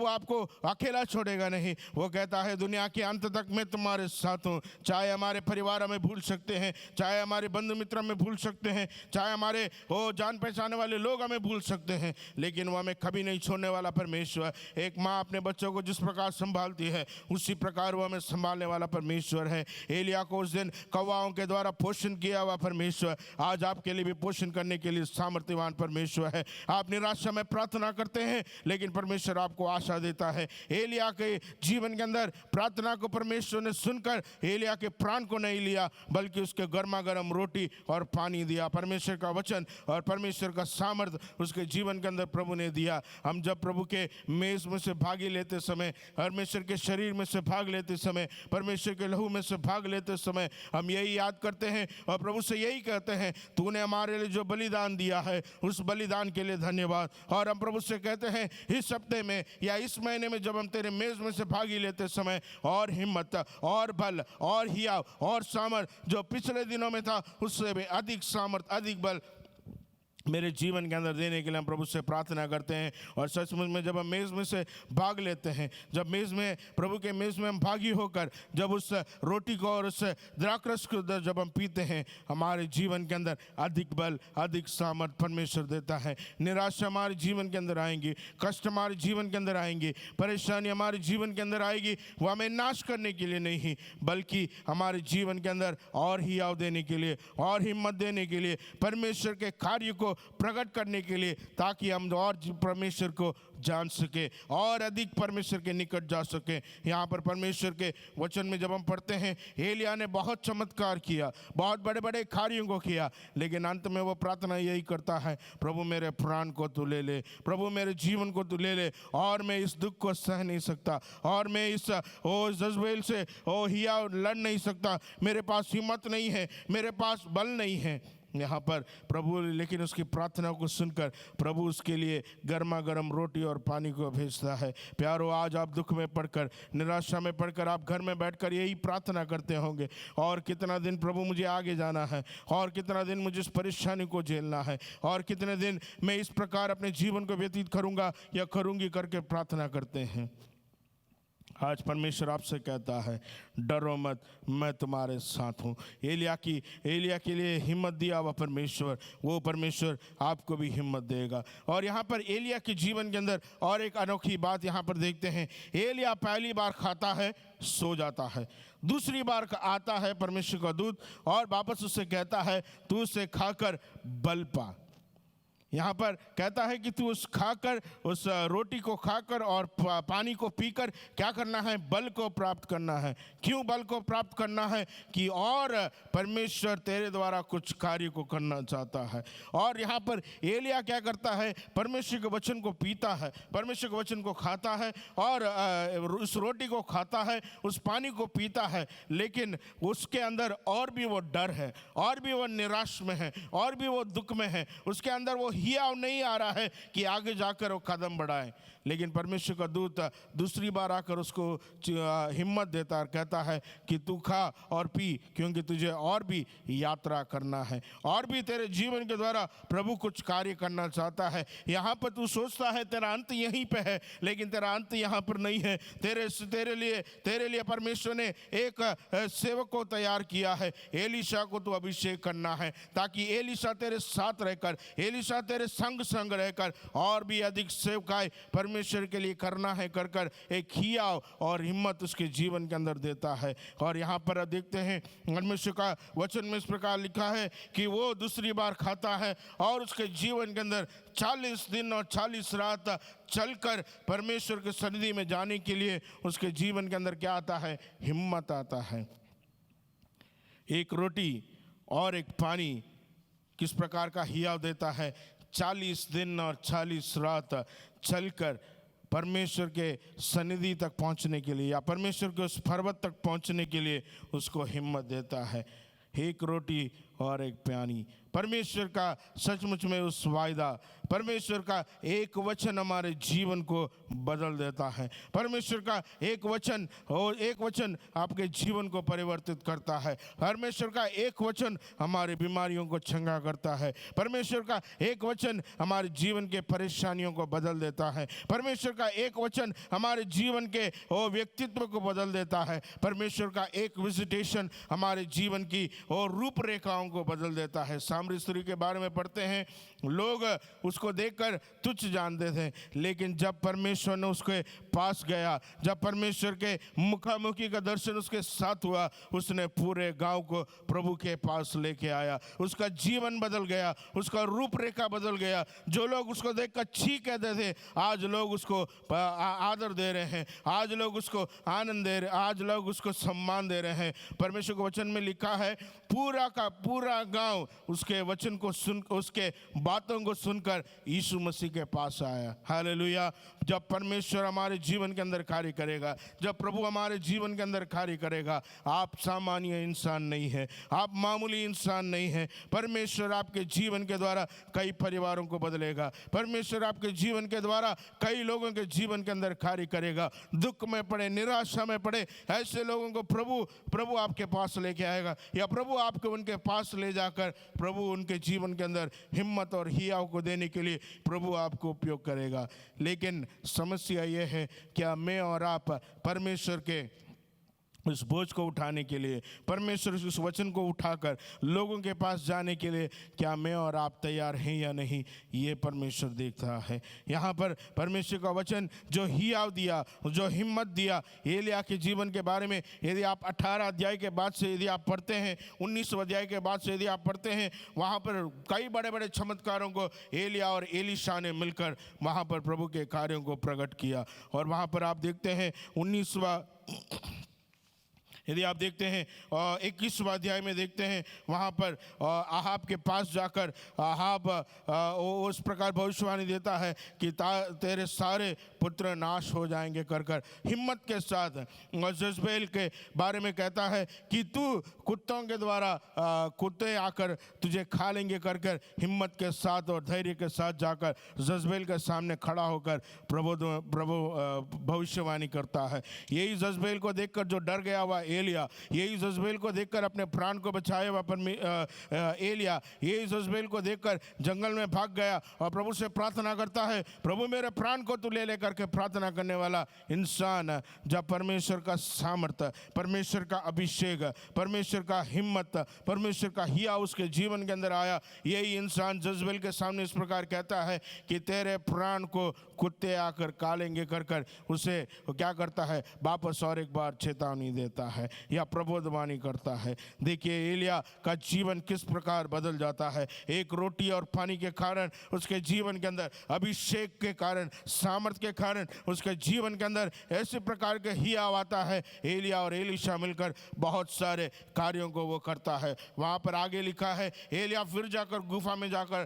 आपको अकेला छोड़ेगा नहीं। वो कहता है दुनिया के अंत तक मैं तुम्हारे साथ हूँ। चाहे हमारे परिवार हमें भूल सकते हैं, चाहे हमारे बंधु मित्र हमें भूल सकते हैं, चाहे हमारे जान पहचाने वाले लोग हमें भूल सकते हैं, लेकिन वो हमें कभी नहीं छोड़ने वाला परमेश्वर। एक माँ अपने बच्चों को जिस प्रकार संभालती है, उसी प्रकार वो हमें संभालने वाला परमेश्वर है। एलिया को उस दिन कौवाओं के द्वारा पोषण किया हुआ परमेश्वर आज आपके लिए भी पोषण करने के लिए सामर्थ्यवान परमेश्वर है। आप निराशा में प्रार्थना करते हैं, लेकिन परमेश्वर आपको आशा देता है। एलिया के जीवन के अंदर प्रार्थना को परमेश्वर ने सुनकर एलिया के प्राण को नहीं लिया, बल्कि उसके गर्मा गर्म रोटी और पानी दिया। परमेश्वर का वचन और परमेश्वर का सामर्थ उसके जीवन के अंदर प्रभु ने दिया। हम जब प्रभु के मेज में से भागी लेते समय, परमेश्वर के शरीर में से भाग लेते समय, परमेश्वर के लहू में से भाग लेते समय हम यही याद करते हैं और प्रभु से यही कहते हैं, तूने हमारे लिए जो बलिदान दिया है उस बलिदान के लिए धन्यवाद। और हम प्रभु से कहते हैं इस हफ्ते में या इस महीने में जब हम तेरे मेज में से भागी लेते समय और हिम्मत और बल और हियाव और सामर्थ जो पिछले दिनों में था उससे भी अधिक सामर्थ, अधिक बल मेरे जीवन के अंदर देने के लिए हम प्रभु से प्रार्थना करते हैं। और सचमुच में जब हम मेज़ में से भाग लेते हैं, जब मेज़ में प्रभु के मेज़ में हम भागी होकर जब उस रोटी को और उस द्राक्षरस को जब हम पीते हैं, हमारे जीवन के अंदर अधिक बल, अधिक सामर्थ परमेश्वर देता है। निराशा हमारे जीवन के अंदर आएंगी, कष्ट हमारे जीवन के अंदर आएंगी, परेशानी हमारे जीवन के अंदर आएगी, वो हमें नाश करने के लिए नहीं, बल्कि हमारे जीवन के अंदर और हियाव देने के लिए और हिम्मत देने के लिए, परमेश्वर के कार्य को प्रकट करने के लिए, ताकि हम और परमेश्वर को जान सके और अधिक परमेश्वर के निकट जा सके। यहाँ पर परमेश्वर के वचन में जब हम पढ़ते हैं, एलिया ने बहुत चमत्कार किया, बहुत बड़े बड़े कार्यों को किया, लेकिन अंत में वो प्रार्थना यही करता है, प्रभु मेरे प्राण को तू ले ले, प्रभु मेरे जीवन को तू ले ले, और मैं इस दुख को सह नहीं सकता, और मैं इस जज्बेल से हिया लड़ नहीं सकता, मेरे पास हिम्मत नहीं है, मेरे पास बल नहीं है। यहाँ पर प्रभु लेकिन उसकी प्रार्थना को सुनकर प्रभु उसके लिए गर्मा गर्म रोटी और पानी को भेजता है। प्यारो, आज आप दुख में पड़कर, निराशा में पड़कर आप घर में बैठकर यही प्रार्थना करते होंगे, और कितना दिन प्रभु मुझे आगे जाना है, और कितना दिन मुझे इस परेशानी को झेलना है, और कितने दिन मैं इस प्रकार अपने जीवन को व्यतीत करूँगा या करूँगी करके प्रार्थना करते हैं। आज परमेश्वर आपसे कहता है, डरो मत, मैं तुम्हारे साथ हूँ। एलिया के लिए हिम्मत दिया हुआ परमेश्वर, वो परमेश्वर आपको भी हिम्मत देगा। और यहाँ पर एलिया के जीवन के अंदर और एक अनोखी बात यहाँ पर देखते हैं। एलिया पहली बार खाता है, सो जाता है, दूसरी बार आता है परमेश्वर का दूत और वापस उससे कहता है, तू उसे खाकर बल पा। यहाँ पर कहता है कि तू उस रोटी को खाकर और पानी को पीकर क्या करना है, बल को प्राप्त करना है। क्यों बल को प्राप्त करना है? कि और परमेश्वर तेरे द्वारा कुछ कार्य को करना चाहता है। और यहाँ पर एलिया क्या करता है, परमेश्वर के वचन को पीता है, परमेश्वर के वचन को खाता है और उस रोटी को खाता है, उस पानी को पीता है, लेकिन उसके अंदर और भी वो डर है, और भी वो निराश में है, और भी वो दुख में है, उसके अंदर वो हियाव नहीं आ रहा है कि आगे जाकर वो कदम बढ़ाए। लेकिन परमेश्वर का दूत दूसरी बार आकर उसको हिम्मत देता और कहता है कि तू खा और पी, क्योंकि तुझे और भी यात्रा करना है, और भी तेरे जीवन के द्वारा प्रभु कुछ कार्य करना चाहता है। यहाँ पर तू सोचता है तेरा अंत यहीं पे है, लेकिन तेरा अंत यहाँ पर नहीं है। तेरे लिए परमेश्वर ने एक सेवक को तैयार किया है, एलीशा को तू अभिषेक करना है, ताकि एलीशा तेरे साथ रहकर, एलीशा तेरे संग रहकर और भी अधिक सेवकाई परमेश्वर के लिए करना है कर कर एक हियाव और हिम्मत उसके जीवन के अंदर देता है। और यहाँ पर देखते हैं परमेश्वर का वचन में इस प्रकार लिखा है कि वो दूसरी बार खाता है और उसके जीवन के अंदर 40 दिन और 40 रात चलकर परमेश्वर के सन्निधि में जाने के लिए उसके जीवन के अंदर क्या आता है? हिम्मत आता है। एक रोटी और एक पानी किस प्रकार का हियाव देता है? 40 दिन और 40 रात चलकर परमेश्वर के सन्निधि तक पहुंचने के लिए या परमेश्वर के उस पर्वत तक पहुंचने के लिए उसको हिम्मत देता है। एक रोटी और एक पानी, परमेश्वर का सचमुच में उस वायदा, परमेश्वर का एक वचन हमारे जीवन को बदल देता है। परमेश्वर का एक वचन और एक वचन आपके जीवन को परिवर्तित करता है। परमेश्वर का एक वचन हमारे बीमारियों को चंगा करता है। परमेश्वर का एक वचन हमारे जीवन के परेशानियों को बदल देता है। परमेश्वर का एक वचन हमारे जीवन के व्यक्तित्व को बदल देता है। परमेश्वर का एक विजिटेशन हमारे जीवन की और रूपरेखाओं को बदल देता है। सामरी स्त्री के बारे में पढ़ते हैं, लोग उसको देखकर तुच्छ जानते थे, लेकिन जब परमेश्वर ने उसके पास गया, जब परमेश्वर के मुखामुखी का दर्शन उसके साथ हुआ, उसने पूरे गांव को प्रभु के पास लेके आया। उसका जीवन बदल गया, उसका रूपरेखा बदल गया। जो लोग उसको देखकर छी कहते थे, आज लोग उसको आदर दे रहे हैं, आज लोग उसको आनंद दे रहे, आज लोग उसको सम्मान दे रहे हैं। परमेश्वर के वचन में लिखा है, पूरा का पूरा गांव उसके वचन को सुन, उसके बातों को सुनकर यीशु मसीह के पास आया। हालेलुया। जब परमेश्वर हमारे जीवन के अंदर कार्य करेगा, जब प्रभु हमारे जीवन के अंदर कार्य करेगा, आप सामान्य इंसान नहीं है, आप मामूली इंसान नहीं है। परमेश्वर आपके जीवन के द्वारा कई परिवारों को बदलेगा। परमेश्वर आपके जीवन के द्वारा कई लोगों के जीवन के अंदर कार्य करेगा। दुख में पड़े, निराशा में पड़े ऐसे लोगों को प्रभु आपके पास लेके आएगा, या प्रभु आपको उनके पास ले जाकर प्रभु उनके जीवन के अंदर हिम्मत और हियाव को देने के लिए प्रभु आपको उपयोग करेगा। लेकिन समस्या यह है, क्या मैं और आप परमेश्वर के उस बोझ को उठाने के लिए, परमेश्वर उस वचन को उठाकर लोगों के पास जाने के लिए, क्या मैं और आप तैयार हैं या नहीं? ये परमेश्वर देख रहा है। यहाँ पर परमेश्वर का वचन जो हियाव दिया, जो हिम्मत दिया एलिया के जीवन के बारे में, यदि आप 18 अध्याय के बाद से यदि आप पढ़ते हैं, 19 अध्याय के बाद से यदि आप पढ़ते हैं, वहाँ पर कई बड़े बड़े चमत्कारों को एलिया और एलीशा ने मिलकर वहाँ पर प्रभु के कार्यों को प्रकट किया। और वहाँ पर आप देखते हैं 19वां यदि आप देखते हैं 21वां अध्याय में देखते हैं, वहाँ पर आहाब के पास जाकर आहाब उस प्रकार भविष्यवाणी देता है कि तेरे सारे पुत्र नाश हो जाएंगे कर कर हिम्मत के साथ। और जज़बेल के बारे में कहता है कि तू कुत्तों के द्वारा कुत्ते आकर तुझे खा लेंगे कर कर हिम्मत के साथ और धैर्य के साथ जाकर जज़बेल के सामने खड़ा होकर प्रभु भविष्यवाणी करता है। यही जज़बेल को देखकर जो डर गया हुआ एलिया, यही जज़बेल को देखकर अपने प्राण को बचाए हुआ एलिया, यही जज़बेल को देखकर जंगल में भाग गया और प्रभु से प्रार्थना करता है, प्रभु मेरे प्राण को तू ले ले करके प्रार्थना करने वाला इंसान, जब परमेश्वर का सामर्थ्य, परमेश्वर का अभिषेक, परमेश्वर का हिम्मत, परमेश्वर का हिया उसके जीवन के अंदर आया, यही इंसान जज़बेल के सामने इस प्रकार कहता है कि तेरे प्राण को कुत्ते आकर कालेंगे कर कर उसे क्या करता है? वापस और एक बार चेतावनी देता है या प्रबोधवाणी करता है। देखिए एलिया का जीवन किस प्रकार बदल जाता है। एक रोटी और पानी के कारण, उसके जीवन के अंदर अभिषेक के कारण, सामर्थ के कारण उसके जीवन के अंदर ऐसे प्रकार के हियाव आता है। एलिया और एलीशा मिलकर बहुत सारे कार्यों को वो करता है। वहाँ पर आगे लिखा है, एलिया फिर जाकर गुफा में जाकर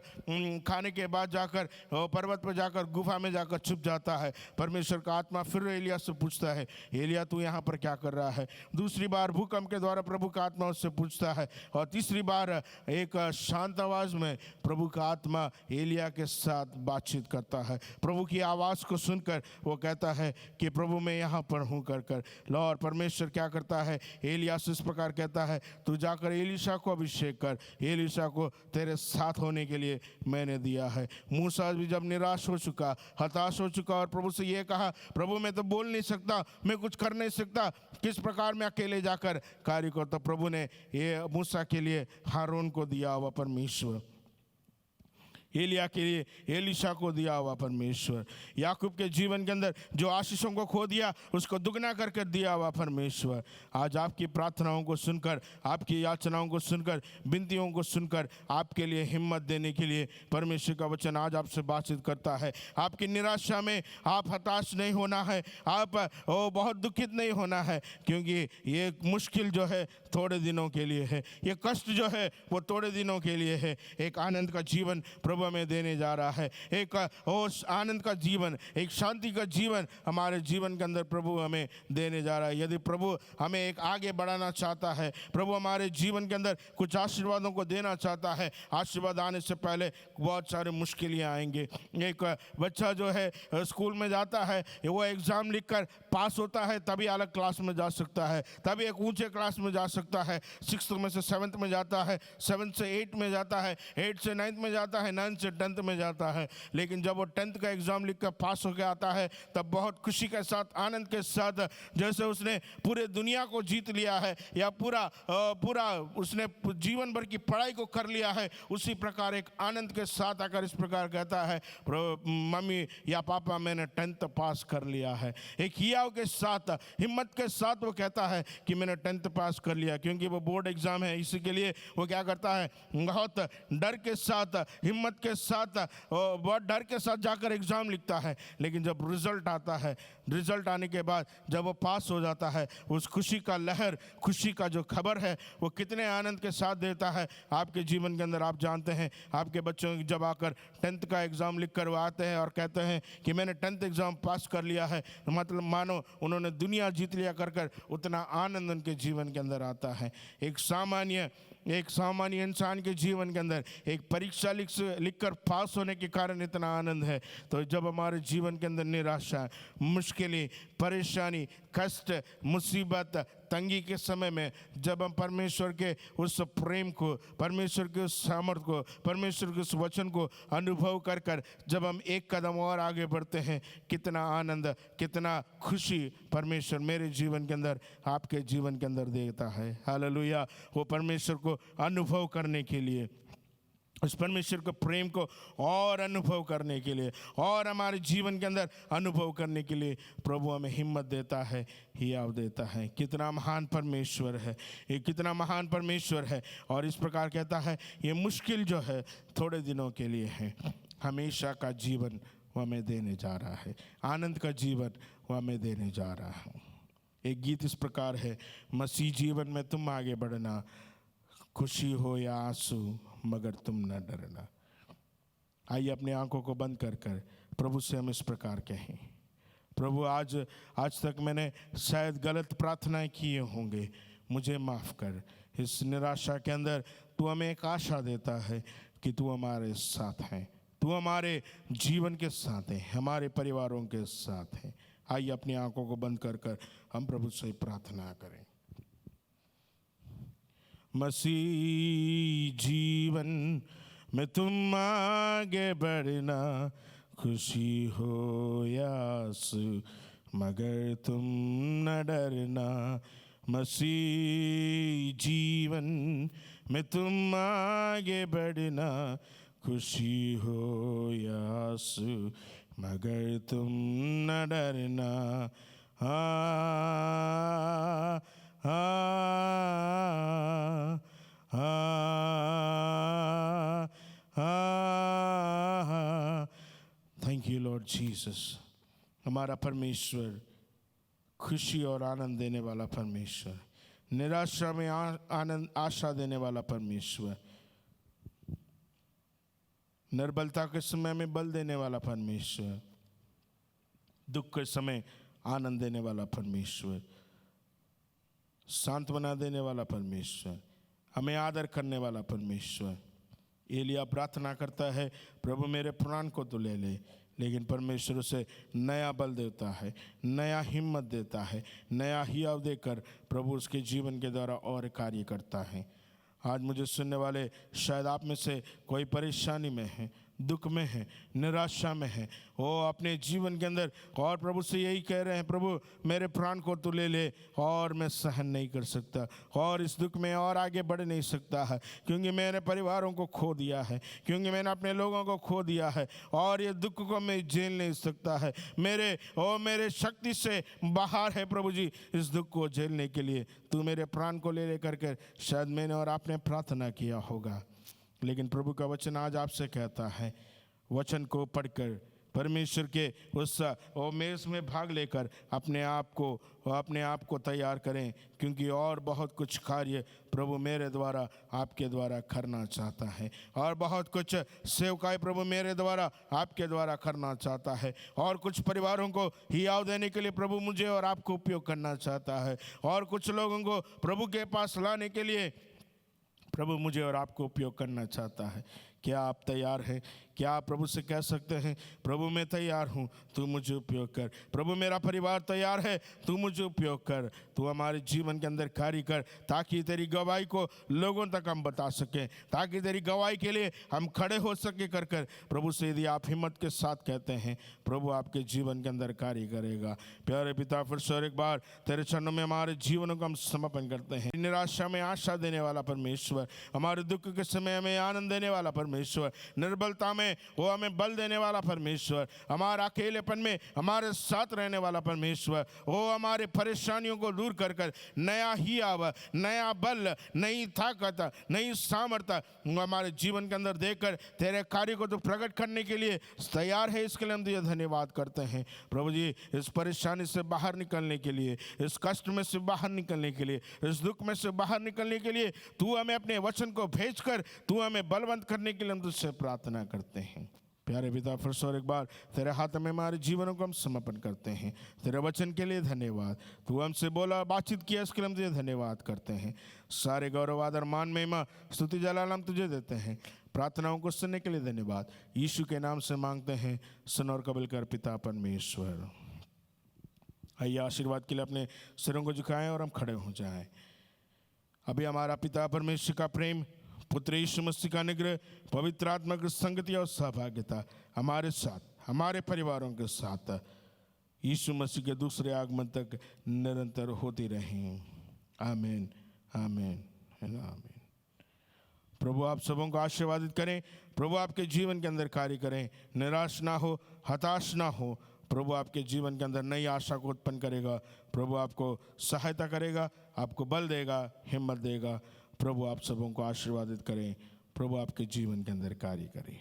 खाने के बाद जाकर पर्वत पर जाकर गुफा में जाकर छुप जाता है। परमेश्वर का आत्मा फिर एलिया से पूछता है, एलिया तू यहाँ पर क्या कर रहा है? दूसरी बार भूकंप के द्वारा प्रभु का आत्मा उससे पूछता है, और तीसरी बार एक शांत आवाज में प्रभु का आत्मा एलिया के साथ बातचीत करता है। प्रभु की आवाज को सुनकर वो कहता है कि प्रभु मैं यहाँ पर हूँ कर कर लो। और परमेश्वर क्या करता है? एलिया से इस प्रकार कहता है, तू जाकर एलीशा को अभिषेक कर, एलीशा को तेरे साथ होने के लिए मैंने दिया है। मूसा भी जब निराश हो चुका, हताश हो चुका और प्रभु से ये कहा, प्रभु मैं तो बोल नहीं सकता, मैं कुछ कर नहीं सकता, किस प्रकार मैं अकेले जाकर कार्य करता? प्रभु ने ये मूसा के लिए हारून को दिया हुआ परमेश्वर। एलिया के लिए एलीशा को दिया हुआ परमेश्वर, याकूब के जीवन के अंदर जो आशीषों को खो दिया उसको दुगना करके दिया हुआ परमेश्वर, आज आपकी प्रार्थनाओं को सुनकर, आपकी याचनाओं को सुनकर, विनतियों को सुनकर आपके लिए हिम्मत देने के लिए परमेश्वर का वचन आज आपसे बातचीत करता है। आपकी निराशा में आप हताश नहीं होना है, आप बहुत दुखित नहीं होना है, क्योंकि ये मुश्किल जो है थोड़े दिनों के लिए है, ये कष्ट जो है वो थोड़े दिनों के लिए है। एक आनंद का जीवन प्रभु हमें देने जा रहा है, एक आनंद का जीवन, एक शांति का जीवन हमारे जीवन के अंदर प्रभु हमें देने जा रहा है। यदि प्रभु हमें एक आगे बढ़ाना चाहता है, प्रभु हमारे जीवन के अंदर कुछ आशीर्वादों को देना चाहता है, आशीर्वाद आने से पहले बहुत सारे मुश्किलें आएंगे। एक बच्चा जो है स्कूल में जाता है, वो एग्ज़ाम लिखकर पास होता है तभी अलग क्लास में जा सकता है, तभी एक ऊंचे क्लास में जा सकता है, 6th में से 7th में जाता है, 7th से 8 में जाता है, 8 से 9th में जाता है, 9th से 10th में जाता है। लेकिन जब वो 10th का एग्ज़ाम लिख कर पास होकर आता है तब बहुत खुशी के साथ, आनंद के साथ, जैसे उसने पूरे दुनिया को जीत लिया है या पूरा उसने जीवन भर की पढ़ाई को कर लिया है, उसी प्रकार एक आनंद के साथ आकर इस प्रकार कहता है, मम्मी या पापा मैंने 10th पास कर लिया है। एक हियाव के साथ, हिम्मत के साथ वो कहता है कि मैंने 10th पास कर लिया, क्योंकि वो बोर्ड एग्ज़ाम है, इसी के लिए वो क्या करता है, बहुत डर के साथ, हिम्मत के साथ, बहुत डर के साथ जाकर एग्ज़ाम लिखता है। लेकिन जब रिज़ल्ट आता है, रिज़ल्ट आने के बाद जब वो पास हो जाता है, उस खुशी का लहर, खुशी का जो खबर है वो कितने आनंद के साथ देता है आपके जीवन के अंदर। आप जानते हैं आपके बच्चों जब आकर 10th का एग्ज़ाम लिख कर वो आते हैं और कहते हैं कि मैंने 10th एग्ज़ाम पास कर लिया है, मतलब मानो उन्होंने दुनिया जीत लिया कर उतना आनंद उनके जीवन के अंदर आता है। एक सामान्य इंसान के जीवन के अंदर एक परीक्षा लिखकर पास होने के कारण इतना आनंद है, तो जब हमारे जीवन के अंदर निराशा, मुश्किलें, परेशानी, कष्ट, मुसीबत, तंगी के समय में जब हम परमेश्वर के उस प्रेम को, परमेश्वर के उस सामर्थ को, परमेश्वर के उस वचन को अनुभव कर जब हम एक कदम और आगे बढ़ते हैं, कितना आनंद, कितना खुशी परमेश्वर मेरे जीवन के अंदर, आपके जीवन के अंदर देता है। हालेलुया। वो परमेश्वर को अनुभव करने के लिए, उस परमेश्वर के प्रेम को और अनुभव करने के लिए, और हमारे जीवन के अंदर अनुभव करने के लिए प्रभु हमें हिम्मत देता है, हियाव देता है। कितना महान परमेश्वर है, ये कितना महान परमेश्वर है। और इस प्रकार कहता है, ये मुश्किल जो है थोड़े दिनों के लिए है, हमेशा का जीवन वो हमें देने जा रहा है, आनंद का जीवन वो हमें देने जा रहा है। एक गीत इस प्रकार है, मसीह जीवन में तुम आगे बढ़ना, खुशी हो या आंसू मगर तुम न डरना। आइए अपनी आंखों को बंद कर प्रभु से हम इस प्रकार कहें, प्रभु आज तक मैंने शायद गलत प्रार्थनाएं किए होंगे, मुझे माफ़ कर। इस निराशा के अंदर तू हमें एक आशा देता है कि तू हमारे साथ है, तू हमारे जीवन के साथ है, हमारे परिवारों के साथ है। आइए अपनी आंखों को बंद कर हम प्रभु से प्रार्थना करें। मसीह जीवन में तुम आगे बढ़ना, खुशी हो या आंसू मगर तुम न डरना। मसीह जीवन में तुम आगे बढ़ना, खुशी हो या आंसू मगर तुम न डरना। Thank you Lord Jesus. हमारा परमेश्वर खुशी और आनंद देने वाला परमेश्वर, निराशा में आनंद, आशा देने वाला परमेश्वर, निर्बलता के समय में बल देने वाला परमेश्वर, दुख के समय आनंद देने वाला परमेश्वर, सांत्वना देने वाला परमेश्वर, हमें आदर करने वाला परमेश्वर। एलिया प्रार्थना करता है, प्रभु मेरे प्राण को तो ले ले, लेकिन परमेश्वर उसे नया बल देता है, नया हिम्मत देता है, नया हियाव देकर प्रभु उसके जीवन के द्वारा और कार्य करता है। आज मुझे सुनने वाले शायद आप में से कोई परेशानी में है, दुख में हैं, निराशा में हैं, वो अपने जीवन के अंदर और प्रभु से यही कह रहे हैं, प्रभु मेरे प्राण को तू ले ले और मैं सहन नहीं कर सकता और इस दुख में और आगे बढ़ नहीं सकता है, क्योंकि मैंने परिवारों को खो दिया है, क्योंकि मैंने अपने लोगों को खो दिया है और ये दुख को मैं झेल नहीं सकता है। मेरे शक्ति से बाहर है प्रभु जी इस दुख को झेलने के लिए। तू मेरे प्राण को ले लेकर के शायद मैंने और आपने प्रार्थना किया होगा, लेकिन प्रभु का वचन आज आपसे कहता है, वचन को पढ़कर परमेश्वर के उस मेज में भाग लेकर अपने आप को तैयार करें, क्योंकि और बहुत कुछ कार्य प्रभु मेरे द्वारा आपके द्वारा करना चाहता है और बहुत कुछ सेवकाई प्रभु मेरे द्वारा आपके द्वारा करना चाहता है और कुछ परिवारों को हियाव देने के लिए प्रभु मुझे और आपको उपयोग करना चाहता है और कुछ लोगों को प्रभु के पास लाने के लिए प्रभु मुझे और आपको उपयोग करना चाहता है। क्या आप तैयार हैं? क्या आप प्रभु से कह सकते हैं, प्रभु मैं तैयार हूँ, तू मुझे उपयोग कर। प्रभु मेरा परिवार तैयार है, तू मुझे उपयोग कर, तू हमारे जीवन के अंदर कार्य कर, ताकि तेरी गवाही को लोगों तक हम बता सकें, ताकि तेरी गवाही के लिए हम खड़े हो सके कर प्रभु से यदि आप हिम्मत के साथ कहते हैं, प्रभु आपके जीवन के अंदर कार्य करेगा। प्यारे पिता, फिर से एक बार तेरे चरणों में हमारे जीवनों को हम समर्पण करते हैं। निराशा में आशा देने वाला परमेश्वर, हमारे दुख के समय हमें आनंद देने वाला परमेश्वर, निर्बलता में वो हमें बल देने वाला परमेश्वर, हमारे अकेलेपन में हमारे साथ रहने वाला परमेश्वर, वो हमारे परेशानियों को दूर कर नया हियाव, नया बल, नई ताकत, नई सामर्थ्य हमारे जीवन के अंदर देकर तेरे कार्य को तो प्रकट करने के लिए तैयार है। इसके लिए हम तुझे धन्यवाद करते हैं प्रभु जी। इस परेशानी से बाहर निकलने के लिए, इस कष्ट में से बाहर निकलने के लिए, इस दुख में से बाहर निकलने के लिए तू हमें अपने वचन को भेजकर तू हमें बलवंत करने के लिए हम तुझसे प्रार्थना करते हैं। प्यारे पिता, फिर से और एक बार तेरे हाथ में हमारे जीवनों को हम समर्पण करते हैं। तेरे वचन के लिए धन्यवाद, तू हमसे बोला बातचीत किया, इसके लिए हम तुझे धन्यवाद करते हैं। सारे गौरव आदर मान महिमा स्तुति जलाल हम तुझे देते हैं। प्रार्थनाओं को सुनने के लिए धन्यवाद, यीशु के नाम से मांगते हैं, सुन और कबूल कर पिता परमेश्वर। आइए आशीर्वाद के लिए अपने सिरों को झुकाएं और हम खड़े हो जाएं। अभी हमारा पिता परमेश्वर का प्रेम, पुत्र यीशु मसीह का अनुग्रह, पवित्र आत्मा की संगति और सहभागिता हमारे साथ, हमारे परिवारों के साथ यीशु मसीह के दूसरे आगमन तक निरंतर होती रहें। आमीन, आमीन, आमीन। प्रभु आप सबों को आशीर्वादित करें, प्रभु आपके जीवन के अंदर कार्य करें, निराश ना हो, हताश ना हो। प्रभु आपके जीवन के अंदर नई आशा को उत्पन्न करेगा, प्रभु आपको सहायता करेगा, आपको बल देगा, हिम्मत देगा। प्रभु आप सबों को आशीर्वादित करें, प्रभु आपके जीवन के अंदर कार्य करें।